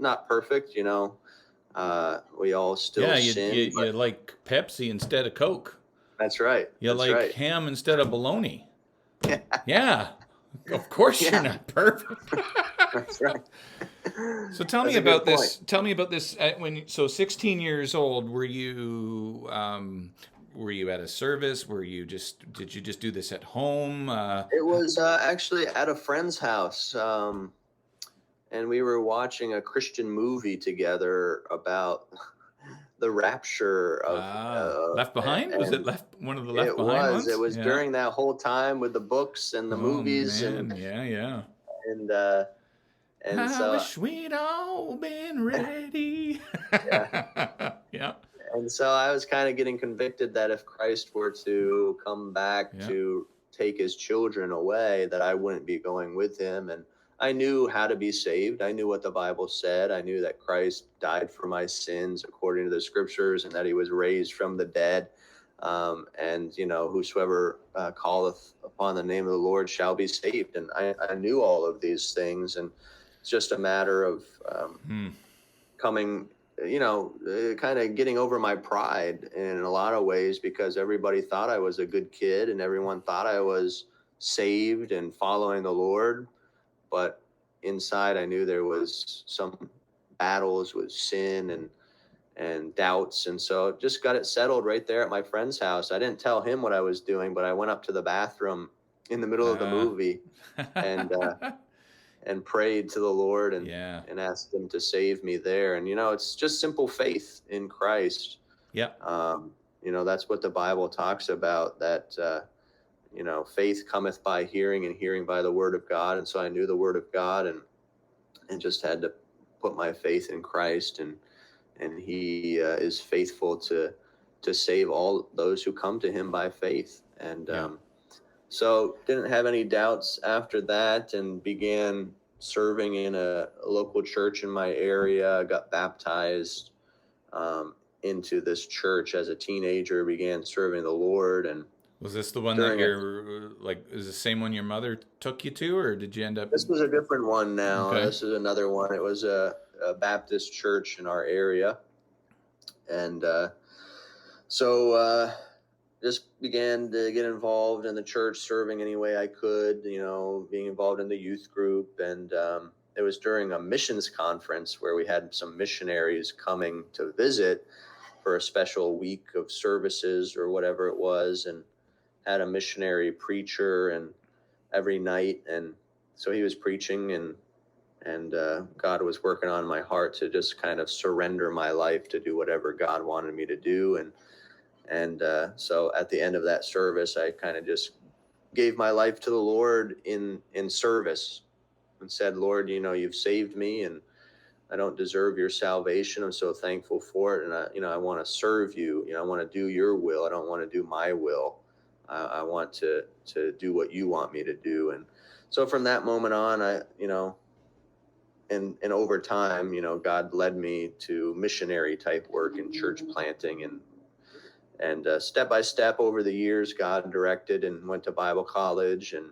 not perfect, we all still yeah. sin, You but like Pepsi instead of Coke. that's right. You That's like right. ham instead of bologna. Yeah, of course you're Yeah, not perfect. that's right. So tell me That's a good about point. this. Tell me about this. 16 years old, were you at a service? Did you just do this at home? It was actually at a friend's house, and we were watching a Christian movie together about the rapture of, Left Behind? Was it and left one of the Left it Behind was it ones? was Yeah. during that whole time with the books and the Oh movies, man, yeah, yeah. and uh, and I so wish we'd all been ready. yeah, Yeah, and so I was kind of getting convicted that if Christ were to come back yeah, to take his children away, that I wouldn't be going with him. And I knew how to be saved. I knew what the Bible said. I knew that Christ died for my sins according to the scriptures, and that he was raised from the dead. And whosoever calleth upon the name of the Lord shall be saved. And I knew all of these things, and it's just a matter of hmm, coming, kind of getting over my pride in a lot of ways, because everybody thought I was a good kid, and everyone thought I was saved and following the Lord. But inside, I knew there was some battles with sin and doubts. And so just got it settled right there at my friend's house. I didn't tell him what I was doing, but I went up to the bathroom in the middle of the uh, movie, and prayed to the Lord, and yeah, asked him to save me there. And it's just simple faith in Christ. yeah, That's what the Bible talks about. That faith cometh by hearing, and hearing by the word of God. And so I knew the word of God, and just had to put my faith in Christ, and he is faithful to save all those who come to him by faith. And yeah, so didn't have any doubts after that, and began serving in a local church in my area. Got baptized into this church as a teenager, began serving the Lord. And Was this the one that during it, you're like, is the same one your mother took you to, or did you end up? this was a different one now. Okay. This is another one. It was a Baptist church in our area. And so just began to get involved in the church, serving any way I could, being involved in the youth group. And it was during a missions conference where we had some missionaries coming to visit for a special week of services or whatever it was, and had a missionary preacher and every night. And so he was preaching, and God was working on my heart to just kind of surrender my life to do whatever God wanted me to do. And so at the end of that service, I kind of just gave my life to the Lord in service, and said, Lord, you've saved me, and I don't deserve your salvation. I'm so thankful for it. And I want to serve you. I want to do your will. I don't want to do my will. I want to do what you want me to do. And so from that moment on, and over time, God led me to missionary type work and church planting, and step by step over the years, God directed, and went to Bible college, and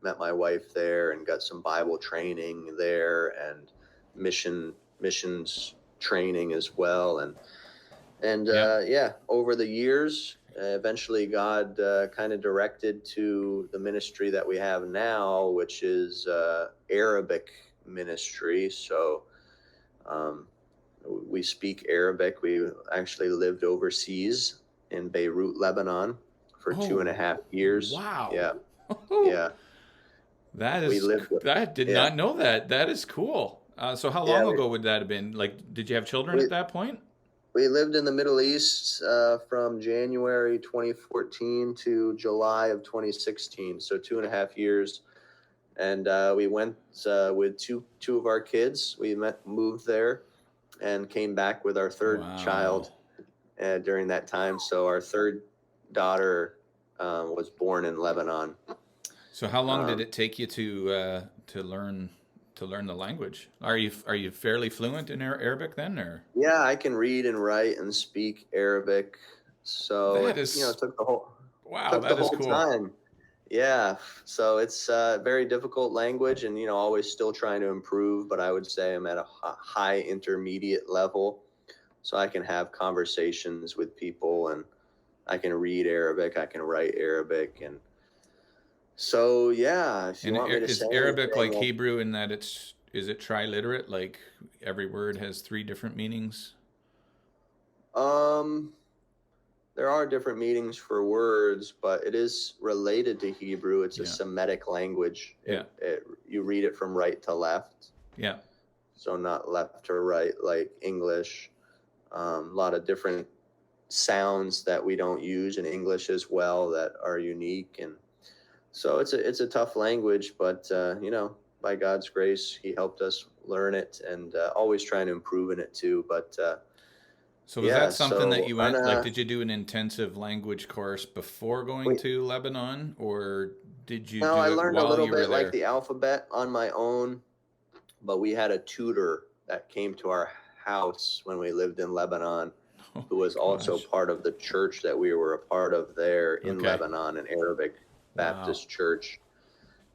met my wife there, and got some Bible training there, and missions training as well. And over the years, eventually God kind of directed to the ministry that we have now, which is Arabic ministry. So we speak Arabic. We actually lived overseas in Beirut, Lebanon for 2.5 years. Wow. Yeah. Yeah. I did not know that. That is cool. So how long ago would that have been? Like, did you have children at that point? We lived in the Middle East from January 2014 to July of 2016. So 2.5 years. And we went with two of our kids. We moved there and came back with our third child during that time. So our third daughter was born in Lebanon. So how long did it take you to learn the language? Are you fairly fluent in Arabic then, or? Yeah, I can read and write and speak Arabic. So it took the whole cool. time. Yeah, so it's a very difficult language, and always still trying to improve. But I would say I'm at a high intermediate level, so I can have conversations with people, and I can read Arabic, I can write Arabic, and so yeah. If you want me to is say Arabic anything, like Hebrew in that is it triliterate? Like every word has 3 different meanings? There are different meanings for words, but it is related to Hebrew. It's a Semitic language. You read it from right to left. Yeah. So not left to right like English. A lot of different sounds that we don't use in English as well that are unique, and so it's a tough language. But by God's grace, He helped us learn it, and always trying to improve in it too. But so was that something that you went, like, did you do an intensive language course before going to Lebanon, or did you do it while you were there? No, I learned a little bit like the alphabet on my own, but we had a tutor that came to our house when we lived in Lebanon, who was also part of the church that we were a part of there in Lebanon, an Arabic Baptist church.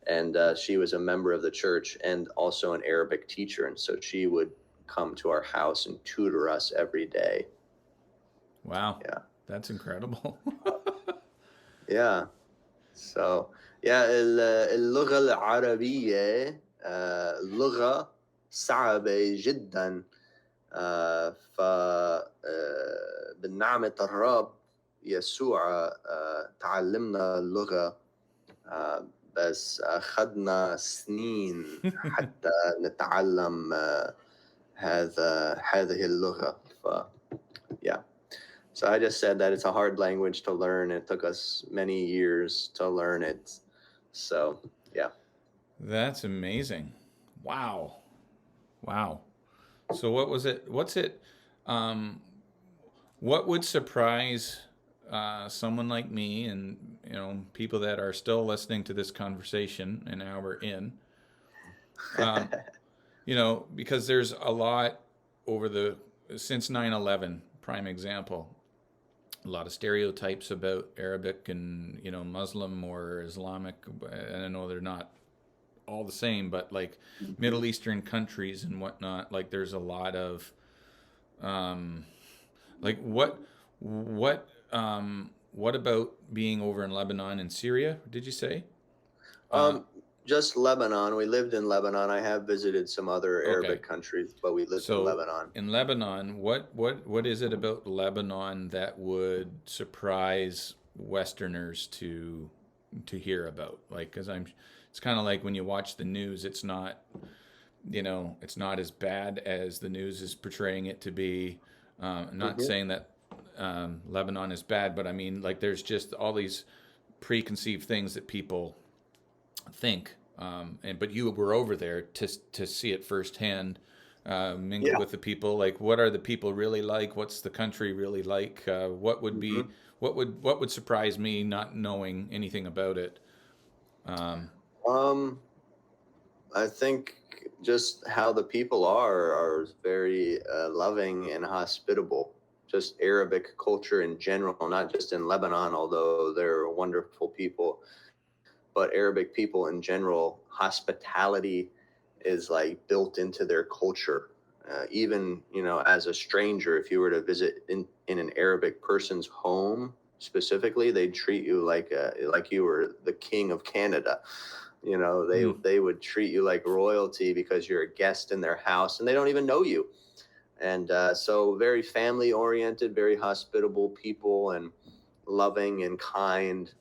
And she was a member of the church and also an Arabic teacher. And so she would come to our house and tutor us every day. Wow. Yeah. That's incredible. Yeah. So, اللغة العربية لغة صعبة جدا. فبنعمة الرب يسوع تعلمنا اللغة، بس أخذنا سنين حتى نتعلم هذه اللغة. Yeah. So I just said that it's a hard language to learn. It took us many years to learn it. So, yeah. That's amazing. Wow. So what was it? What would surprise someone like me, and people that are still listening to this conversation an hour in, because there's a lot over the since 9/11, prime example, a lot of stereotypes about Arabic and, Muslim or Islamic. And I know they're not all the same, but like Mhm. Middle Eastern countries and whatnot, like there's a lot of um, like what about being over in Lebanon and Syria? Did you say? Uh, Um, just Lebanon. We lived in Lebanon. I have visited some other okay, Arabic countries, but we lived in so Lebanon. in Lebanon, what is it about Lebanon that would surprise Westerners to hear about? Like, because it's kind of like when you watch the news, it's not as bad as the news is portraying it to be. I'm not Hmm. saying that Lebanon is bad, but I mean, like, there's just all these preconceived things that people think. But you were over there to see it firsthand, mingle Yeah. with the people. Like, what are the people really like? What's the country really like? What would be Hmm. what would surprise me not knowing anything about it? Um, Um, I think just how the people are very loving and hospitable. Just Arabic culture in general, not just in Lebanon, although they're wonderful people, but Arabic people in general, hospitality is like built into their culture. Even as a stranger, if you were to visit in an Arabic person's home specifically, they'd treat you like you were the king of Canada. They hmm, they would treat you like royalty because you're a guest in their house and they don't even know you. And so very family oriented, very hospitable people, and loving and kind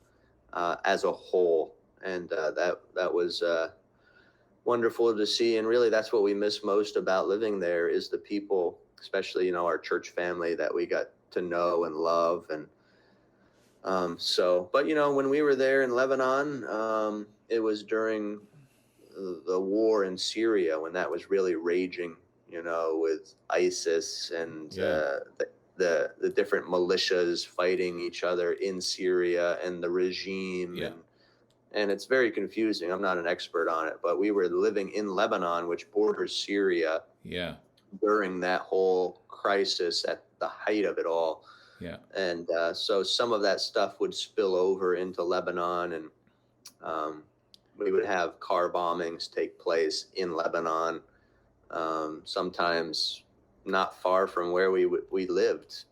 as a whole. And that was wonderful to see. And really, that's what we miss most about living there is the people, especially our church family that we got to know and love. And but when we were there in Lebanon, it was during the war in Syria when that was really raging. With ISIS and yeah, the different militias fighting each other in Syria and the regime, yeah, and it's very confusing. I'm not an expert on it, but we were living in Lebanon, which borders Syria, yeah, during that whole crisis at the height of it all. yeah. And so some of that stuff would spill over into Lebanon, and um, we would have car bombings take place in Lebanon, sometimes not far from where we lived.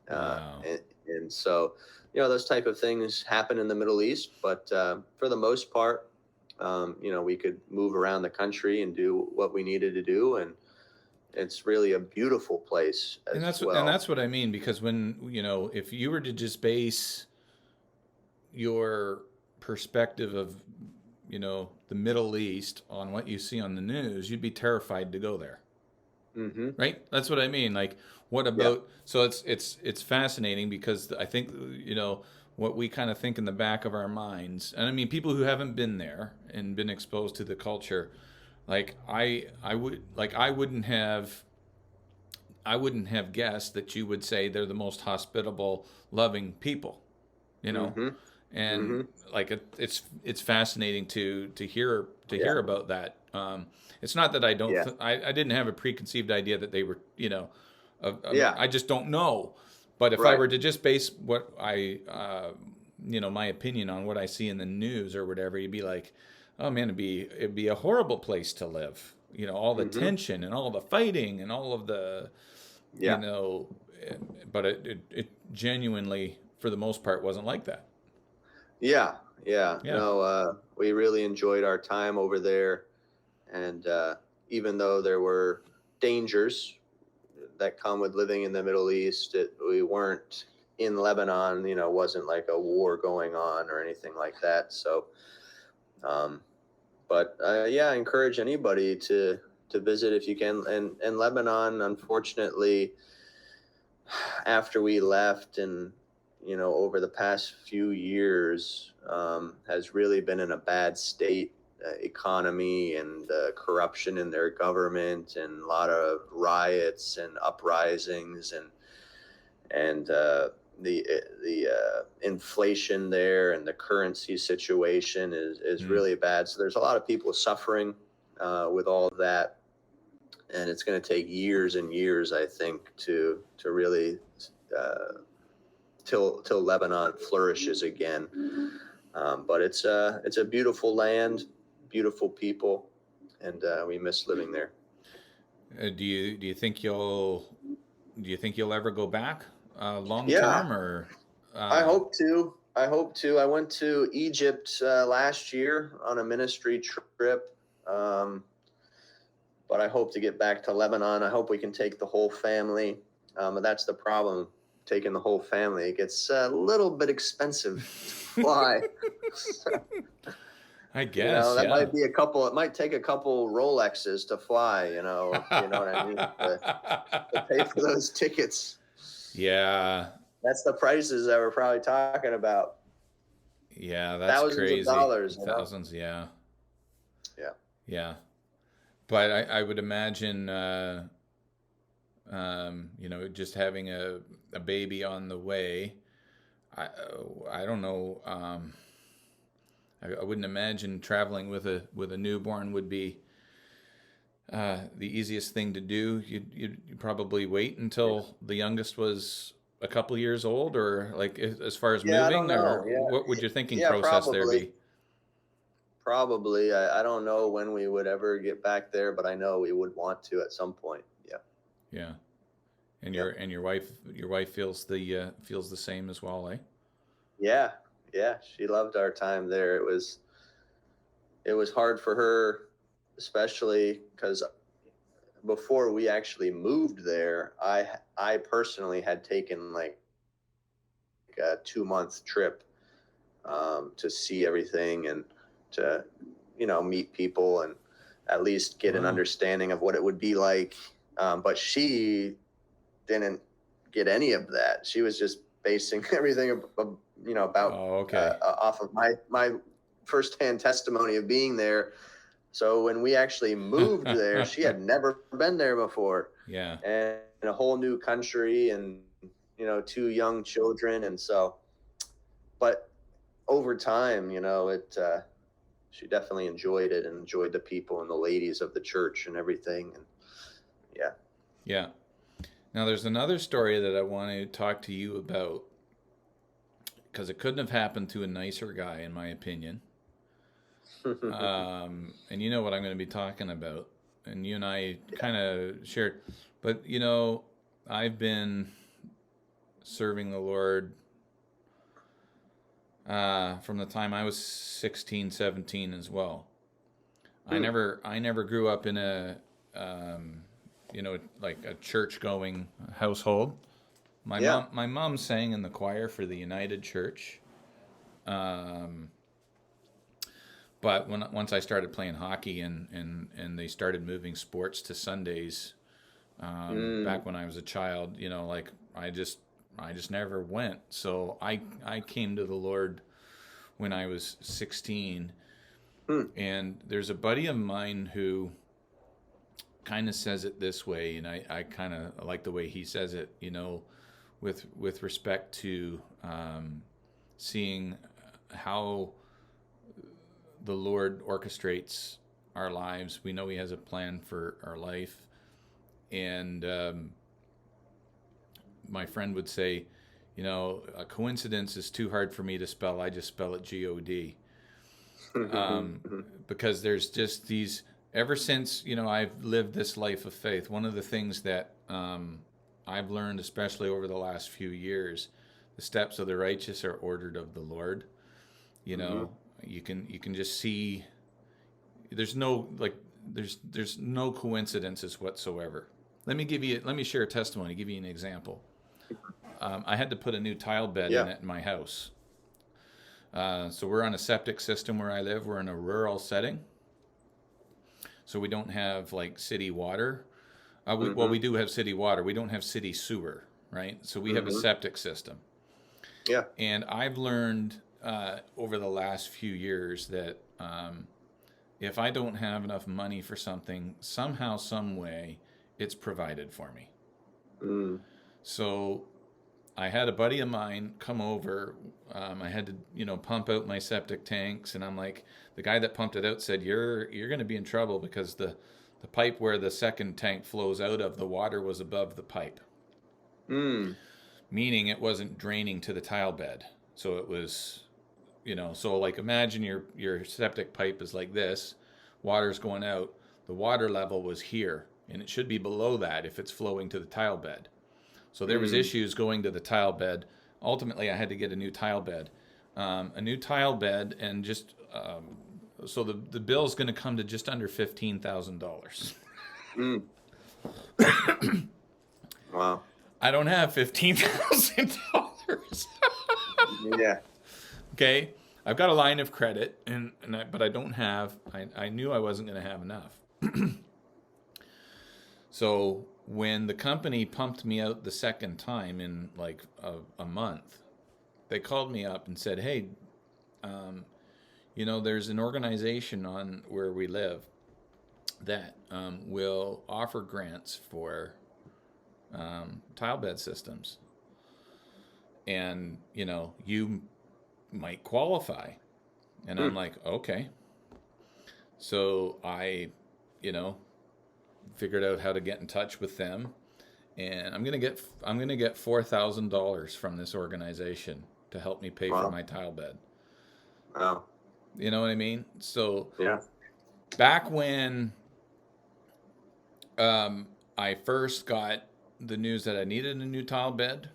Uh, Wow. and so, those type of things happen in the Middle East, but for the most part, we could move around the country and do what we needed to do. And it's really a beautiful place as And well. that's what I mean, because when, if you were to just base your perspective of, the Middle East on what you see on the news, you'd be terrified to go there. Hmm. Right? That's what I mean. Like, what Yeah. about? So it's fascinating because I think, what we kind of think in the back of our minds, and I mean people who haven't been there and been exposed to the culture, like I wouldn't have guessed that you would say they're the most hospitable, loving people, you know, Hmm. and Hmm. like it's fascinating to Yeah. hear about that. It's not that I don't Yeah. I didn't have a preconceived idea that they were, Yeah. I just don't know. But if I Right. were to just base what my opinion on what I see in the news or whatever, you'd be like, oh man, it'd be a horrible place to live. All the Hmm. tension and all the fighting and all of the, you Yeah. know, but it genuinely, for the most part, wasn't like that. Yeah. Yeah. Yeah. No, we really enjoyed our time over there. And even though there were dangers that come with living in the Middle East, we weren't in Lebanon, wasn't like a war going on or anything like that. So, um, but yeah, I encourage anybody to visit if you can. And Lebanon, unfortunately, after we left and over the past few years, has really been in a bad state, economy and corruption in their government, and a lot of riots and uprisings, and the inflation there, and the currency situation is Mm. really bad. So there's a lot of people suffering with all of that. and it's going to take years and years, I think, to really till Lebanon flourishes again. But it's a beautiful land, beautiful people, and we miss living there. Do you think you'll ever go back long Yeah, term, or I uh, hope to. I hope to. I went to Egypt last year on a ministry trip, but I hope to get back to Lebanon. I hope we can take the whole family. But that's the problem, taking the whole family. It gets a little bit expensive to fly. I guess, That yeah. might be a couple. It might take a couple Rolexes to fly. You know what I mean. To pay for those tickets. Yeah, That's the prices that we're probably talking about. yeah, that's Thousands of crazy. dollars. Thousands, yeah, Yeah. yeah. But I would imagine, just having a baby on the way. I I don't know. I wouldn't imagine traveling with a newborn would be the easiest thing to do. You'd probably wait until the youngest was a couple years old, or like as far as Yeah, I don't moving, or know. Yeah. what would your thinking Yeah, process there probably. be? Probably. I don't know when we would ever get back there, but I know we would want to at some point. Yeah. Yeah, and Yep. your wife feels the same as well, eh? Yeah. Yeah. She loved our time there. It was hard for her, especially because before we actually moved there, I personally had taken like a 2 month trip to see everything and to meet people and at least get an Wow. understanding of what it would be like. But she didn't get any of that. She was just basing everything about Oh, okay. off of my firsthand testimony of being there. So when we actually moved there, she had never been there before, Yeah, and in a whole new country, and two young children. And so, but over time, it she definitely enjoyed it and enjoyed the people and the ladies of the church and everything. And yeah. yeah. Now there's another story that I want to talk to you about because it couldn't have happened to a nicer guy, in my opinion. And you know what I'm going to be talking about. And you and I kind of shared, but I've been serving the Lord from the time I was 16, 17 as well. I never grew up in a, like a church going household. My Yeah. mom sang in the choir for the United Church. Um, But once I started playing hockey and they started moving sports to Sundays, Mm. back when I was a child, like I just never went. So I came to the Lord when I was 16, Mm. and there's a buddy of mine who kind of says it this way, and I kind of like the way he says it, with respect to seeing how the Lord orchestrates our lives. We know He has a plan for our life. And my friend would say, a coincidence is too hard for me to spell. I just spell it God. Um, because there's just these, ever since, I've lived this life of faith, one of the things that I've learned, especially over the last few years, the steps of the righteous are ordered of the Lord. You Mm-hmm. know, you can just see there's no like there's no coincidences whatsoever. Let me share a testimony, give you an example. I had to put a new tile bed in Yeah. at my house. So we're on a septic system where I live. We're in a rural setting, so we don't have like city water. Well, Mm-hmm. we do have city water. We don't have city sewer, right? So we have a Mm-hmm. septic system. Yeah. And I've learned over the last few years that if I don't have enough money for something, somehow, some way, it's provided for me. Mm. So I had a buddy of mine come over. I had to, pump out my septic tanks, and I'm like, the guy that pumped it out said, "You're going to be in trouble because The pipe where the second tank flows out of, the water was above the pipe. Meaning it wasn't draining to the tile bed. So it was, so like imagine your septic pipe is like this, water's going out, the water level was here, and it should be below that if it's flowing to the tile bed. So there was issues going to the tile bed. Ultimately, I had to get a new tile bed. And just so the bill's going to come to just under $15,000. Wow. I don't have $15,000. Yeah. Okay, I've got a line of credit, but I don't have. I knew I wasn't going to have enough. So when the company pumped me out the second time in like a month, they called me up and said, "Hey, there's an organization on where we live that will offer grants for tile bed systems, and you might qualify." And I'm like, okay. So I figured out how to get in touch with them, and I'm gonna get $4,000 from this organization to help me pay for my tile bed. Wow. You know what I mean? So yeah, back when I first got the news that I needed a new tile bed,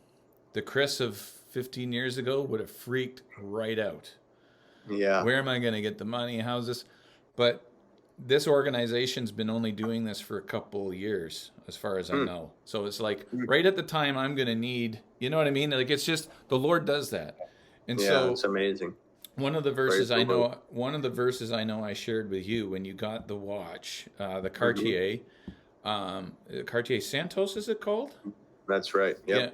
the Chris of 15 years ago would have freaked right out. Yeah. Where am I going to get the money? How's this? But this organization's been only doing this for a couple years, as far as I know. So it's like right at the time I'm going to need, you know what I mean? Like it's just the Lord does that. And so it's amazing. one of the verses I know I shared with you when you got the watch, the Cartier, Cartier Santos, is it called? That's right. Yep. Yeah.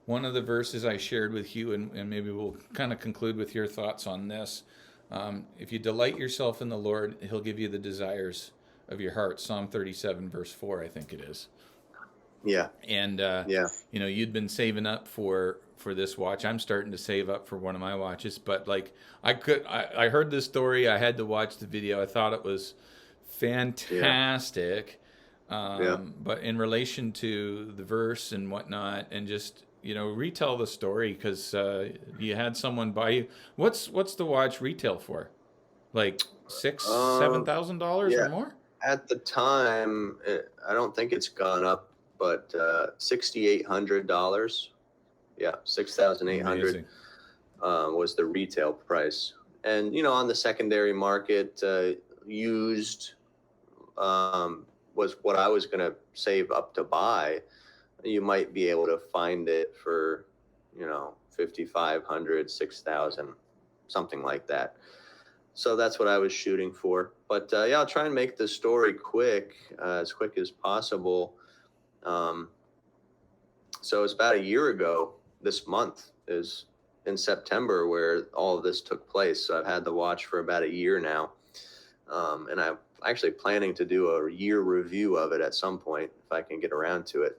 One of the verses I shared with you, and maybe we'll kind of conclude with your thoughts on this. If you delight yourself in the Lord, He'll give you the desires of your heart. Psalm 37, verse 4, I think it is. Yeah. And you'd been saving up for this watch. I'm starting to save up for one of my watches, but like I heard this story. I had to watch the video. I thought it was fantastic. But in relation to the verse and whatnot, and just retell the story, because you had someone buy you. What's the watch retail for? Like $7,000 or more? At the time, I don't think it's gone up, but $6,800. Yeah, $6,800 was the retail price. And on the secondary market, used was what I was going to save up to buy. You might be able to find it for, $5,500, $6,000, something like that. So that's what I was shooting for. But I'll try and make the story quick, as quick as possible. So it's about a year ago. This month is in September where all of this took place. So I've had the watch for about a year now. And I'm actually planning to do a year review of it at some point if I can get around to it.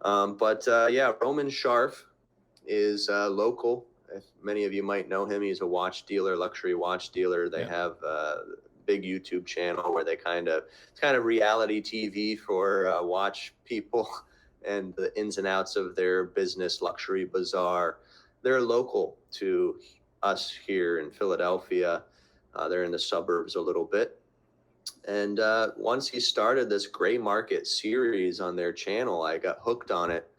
Roman Scharf is local. If many of you might know him, he's a watch dealer, luxury watch dealer. They have a big YouTube channel where it's kind of reality TV for watch people and the ins and outs of their business, Luxury Bazaar. They're local to us here in Philadelphia. They're in the suburbs a little bit. And once he started this gray market series on their channel, I got hooked on it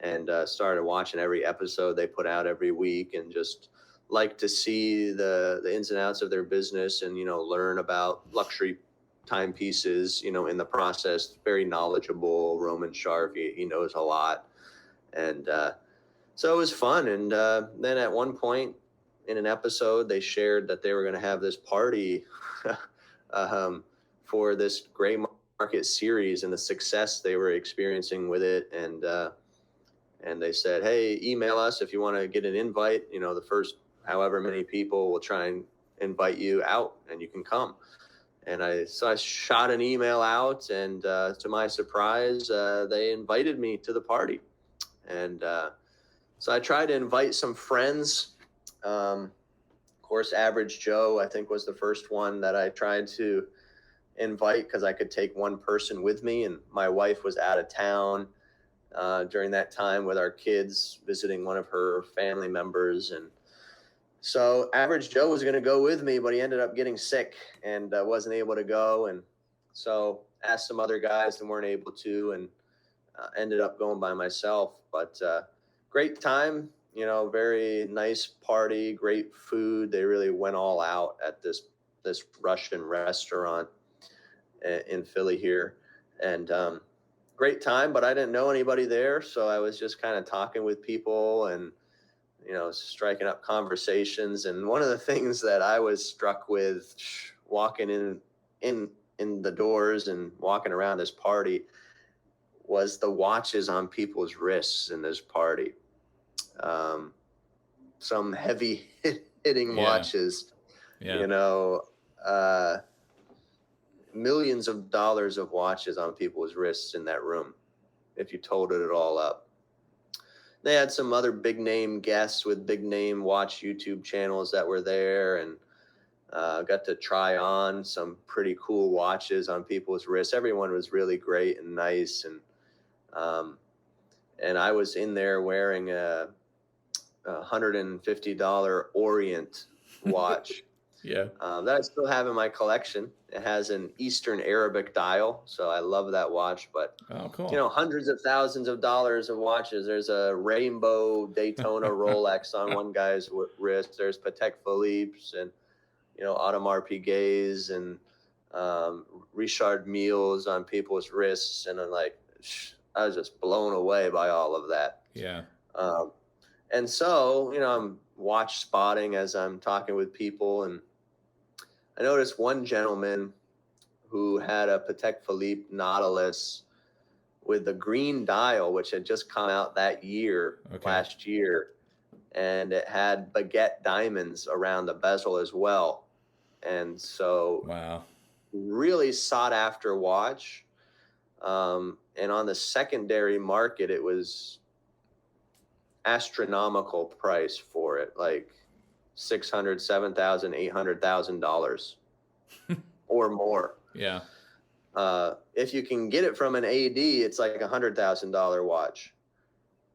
and started watching every episode they put out every week, and just like to see the ins and outs of their business and, learn about luxury timepieces, in the process. Very knowledgeable, Roman Scharf. He knows a lot. And so it was fun. And then at one point in an episode, they shared that they were going to have this party for this gray market series and the success they were experiencing with it. And they said, hey, email us if you want to get an invite. The first however many people will try and invite you out and you can come. And I shot an email out, and to my surprise, they invited me to the party. And so I tried to invite some friends. Of course, Average Joe, I think, was the first one that I tried to invite because I could take one person with me, and my wife was out of town during that time with our kids visiting one of her family members. And so Average Joe was going to go with me, but he ended up getting sick and wasn't able to go. And so asked some other guys and weren't able to, and ended up going by myself. But great time, very nice party, great food. They really went all out at this Russian restaurant in Philly here. And great time, but I didn't know anybody there. So I was just kind of talking with people and, striking up conversations. And one of the things that I was struck with walking in the doors and walking around this party was the watches on people's wrists in this party. Some heavy hitting watches, millions of dollars of watches on people's wrists in that room, if you totaled it all up. They had some other big name guests with big name watch YouTube channels that were there, and got to try on some pretty cool watches on people's wrists. Everyone was really great and nice. And I was in there wearing a $150 Orient watch. Yeah. That I still have in my collection. It has an Eastern Arabic dial, so I love that watch. But cool. Hundreds of thousands of dollars of watches. There's a rainbow Daytona Rolex on one guy's wrist. There's Patek Philippe's and Audemars Piguet's and Richard Mille's on people's wrists, and I'm like, I was just blown away by all of that. Yeah. And so I'm watch spotting as I'm talking with people, and I noticed one gentleman who had a Patek Philippe Nautilus with the green dial, which had just come out that year, last year. And it had baguette diamonds around the bezel as well. And so really sought after watch. And on the secondary market, it was astronomical price for it, like $600,000, $7,000, $800,000 or more. Yeah. If you can get it from an AD, it's like $100,000 watch.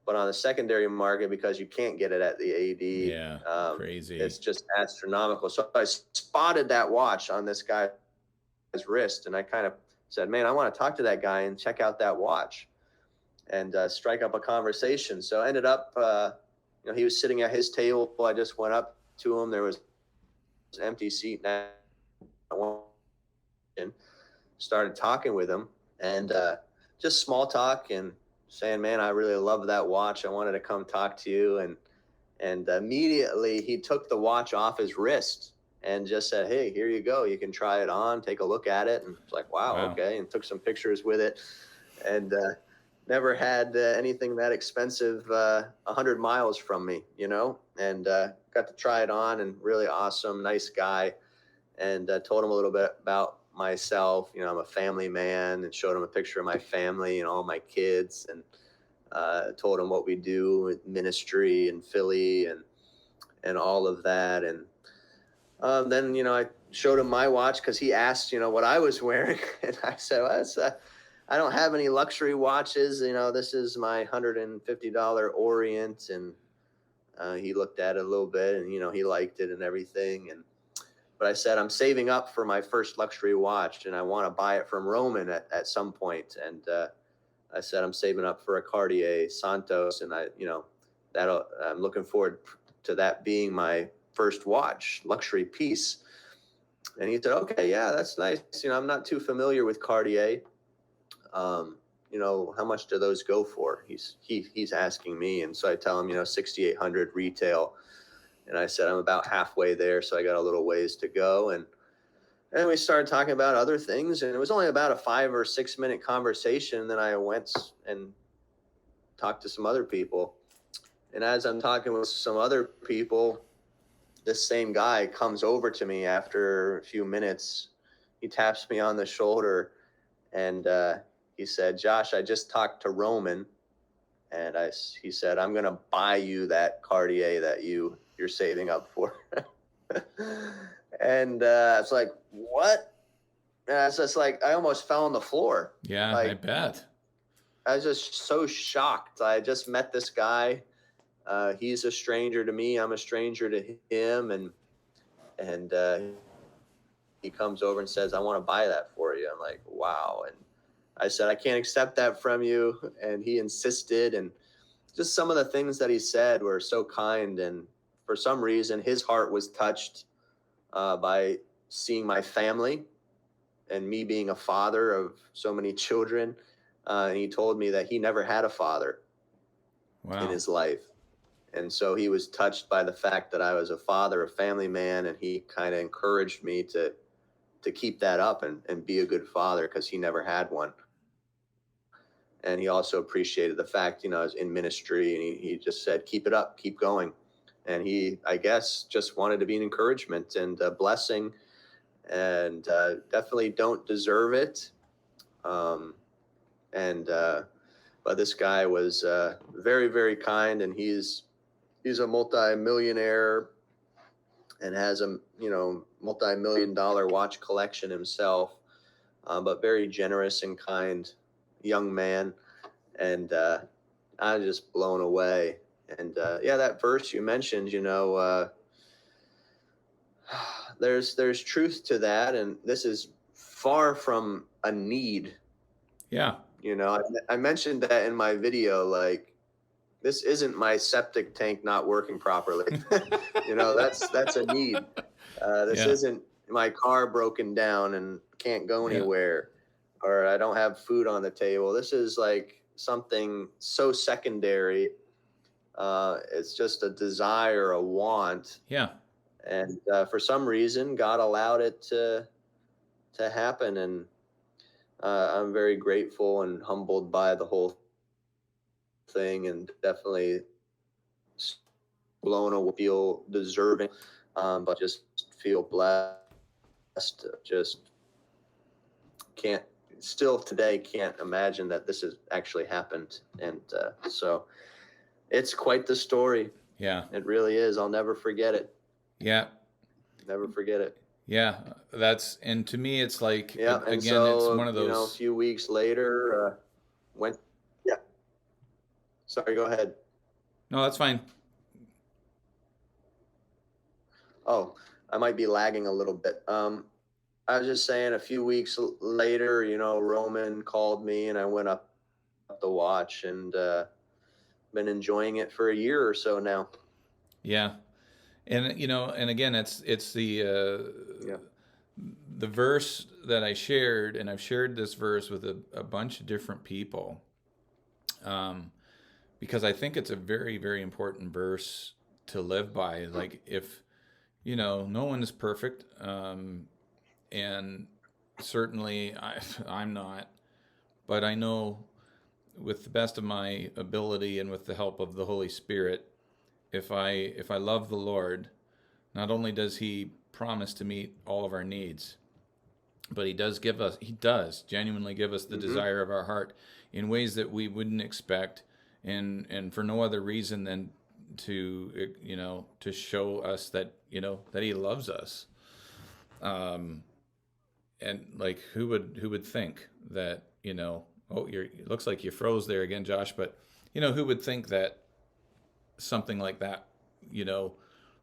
But on the secondary market, because you can't get it at the AD, crazy. It's just astronomical. So I spotted that watch on this guy's wrist, and I kind of said, man, I want to talk to that guy and check out that watch and strike up a conversation. So I ended up, he was sitting at his table. I just went up to him. There was an empty seat now. I went and started talking with him, and just small talk and saying, man, I really love that watch. I wanted to come talk to you. And immediately he took the watch off his wrist and just said, hey, here you go. You can try it on, take a look at it. And it's like, wow, okay. And took some pictures with it, and never had anything that expensive 100 miles from me, and got to try it on, and really awesome, nice guy. And told him a little bit about myself. I'm a family man, and showed him a picture of my family and all my kids, and told him what we do with ministry in Philly and all of that. And then, I showed him my watch because he asked, what I was wearing. And I said, well, I don't have any luxury watches. This is my $150 Orient. And he looked at it a little bit, and, he liked it and everything. But I said, I'm saving up for my first luxury watch, and I want to buy it from Roman at some point. And I said, I'm saving up for a Cartier Santos, and I'm looking forward to that being my first watch, luxury piece. And he said, okay, yeah, that's nice. I'm not too familiar with Cartier. How much do those go for? He's asking me. And so I tell him, $6,800 retail. And I said, I'm about halfway there, so I got a little ways to go. And we started talking about other things, and it was only about a 5 or 6 minute conversation. And then I went and talked to some other people. And as I'm talking with some other people, this same guy comes over to me after a few minutes. He taps me on the shoulder, and he said, Josh, I just talked to Roman, and he said, I'm going to buy you that Cartier that you're saving up for. And it's like, what? And it's just like I almost fell on the floor. Yeah, I Like bet. I was just so shocked. I just met this guy. He's a stranger to me. I'm a stranger to him, and he comes over and says, "I want to buy that for you." I'm like, "Wow!" And I said, "I can't accept that from you." And he insisted, and just some of the things that he said were so kind. And for some reason, his heart was touched by seeing my family and me being a father of so many children. And he told me that he never had a father in Wow. his life. And so he was touched by the fact that I was a father, a family man, and he kind of encouraged me to keep that up and be a good father because he never had one. And he also appreciated the fact, I was in ministry, and he just said, keep it up, keep going. And he, I guess, just wanted to be an encouragement and a blessing, and definitely don't deserve it. Um, and But this guy was very, very kind, and he's a multi-millionaire and has a multi-million-dollar watch collection himself, but very generous and kind young man. And I was just blown away. And yeah, that verse you mentioned, there's truth to that, and this is far from a need. Yeah. I mentioned that in my video, like, this isn't my septic tank not working properly. That's a need. This Yeah. isn't my car broken down and can't go Yeah. anywhere, or I don't have food on the table. This is like something so secondary. It's just a desire, a want, Yeah. and for some reason, God allowed it to happen, and I'm very grateful and humbled by the whole thing, and definitely blown away, feel deserving, but just feel blessed. Just can't still today can't imagine that this has actually happened, and so it's quite the story. Yeah. It really is. I'll never forget it. Yeah. Never forget it. Yeah. And to me, it's like, Yeah, and again, it's so one of a those. few weeks later, went. Yeah, sorry. Go ahead. No, that's fine. Oh, I might be lagging a little bit. I was just saying, a few weeks later, Roman called me, and I went up the watch, and been enjoying it for a year or so now. Yeah. And again, it's Yeah. the verse that I shared, and I've shared this verse with a bunch of different people, um, because I think it's a very, very important verse to live by. Like, if, no one is perfect, and certainly I'm not, but I know with the best of my ability and with the help of the Holy Spirit, if I love the Lord, not only does He promise to meet all of our needs, but He does genuinely give us the Mm-hmm. desire of our heart in ways that we wouldn't expect, and for no other reason than to show us that He loves us. Um, and like, who would think that, oh, it looks like you froze there again, Josh, but who would think that something like that, you know,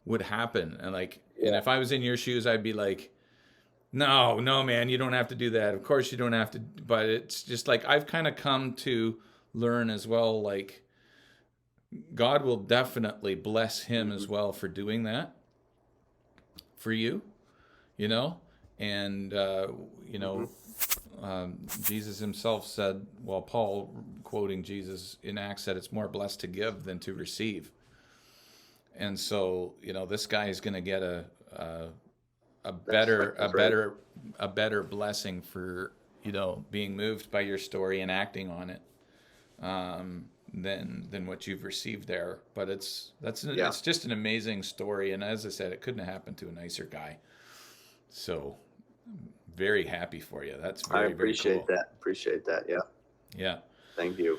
would happen? And Yeah. if I was in your shoes, I'd be like, no, no, man, you don't have to do that. Of course you don't have to. But it's just like, I've kind of come to learn as well, like, God will definitely bless him Mm-hmm. as well for doing that for you, you know? And, you Mm-hmm. know, Jesus himself said, well, Paul, quoting Jesus in Acts, said it's more blessed to give than to receive. And so, this guy is going to get a better a That's right. better a better blessing for being moved by your story and acting on it, than what you've received there. But Yeah. it's just an amazing story, and as I said, it couldn't have happened to a nicer guy. So very happy for you. That's I very, very appreciate cool. that. Appreciate that. Yeah. Yeah. Thank you.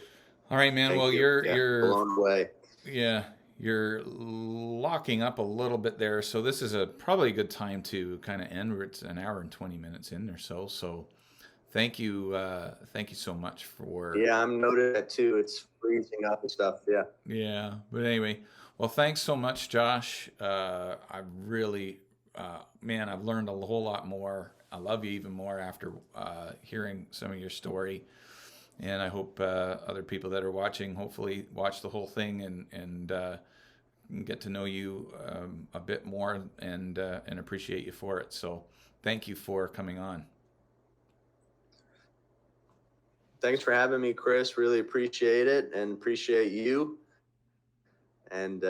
All right, man. Thank Well, you. you're Yeah. you're Blown away. yeah, you're locking up a little bit there, so this is probably a good time to kind of end. It's an hour and 20 minutes in or so. So thank you so much for. Yeah, I'm noted that too. It's freezing up and stuff. Yeah. Yeah, but anyway, well, thanks so much, Josh. I really, man, I've learned a whole lot more. I love you even more after hearing some of your story. And I hope other people that are watching hopefully watch the whole thing and get to know you a bit more and appreciate you for it. So thank you for coming on. Thanks for having me, Chris. Really appreciate it and appreciate you. And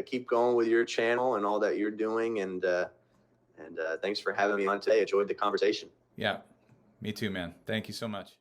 keep going with your channel and all that you're doing. And thanks for having me on today. Enjoyed the conversation. Yeah, me too, man. Thank you so much.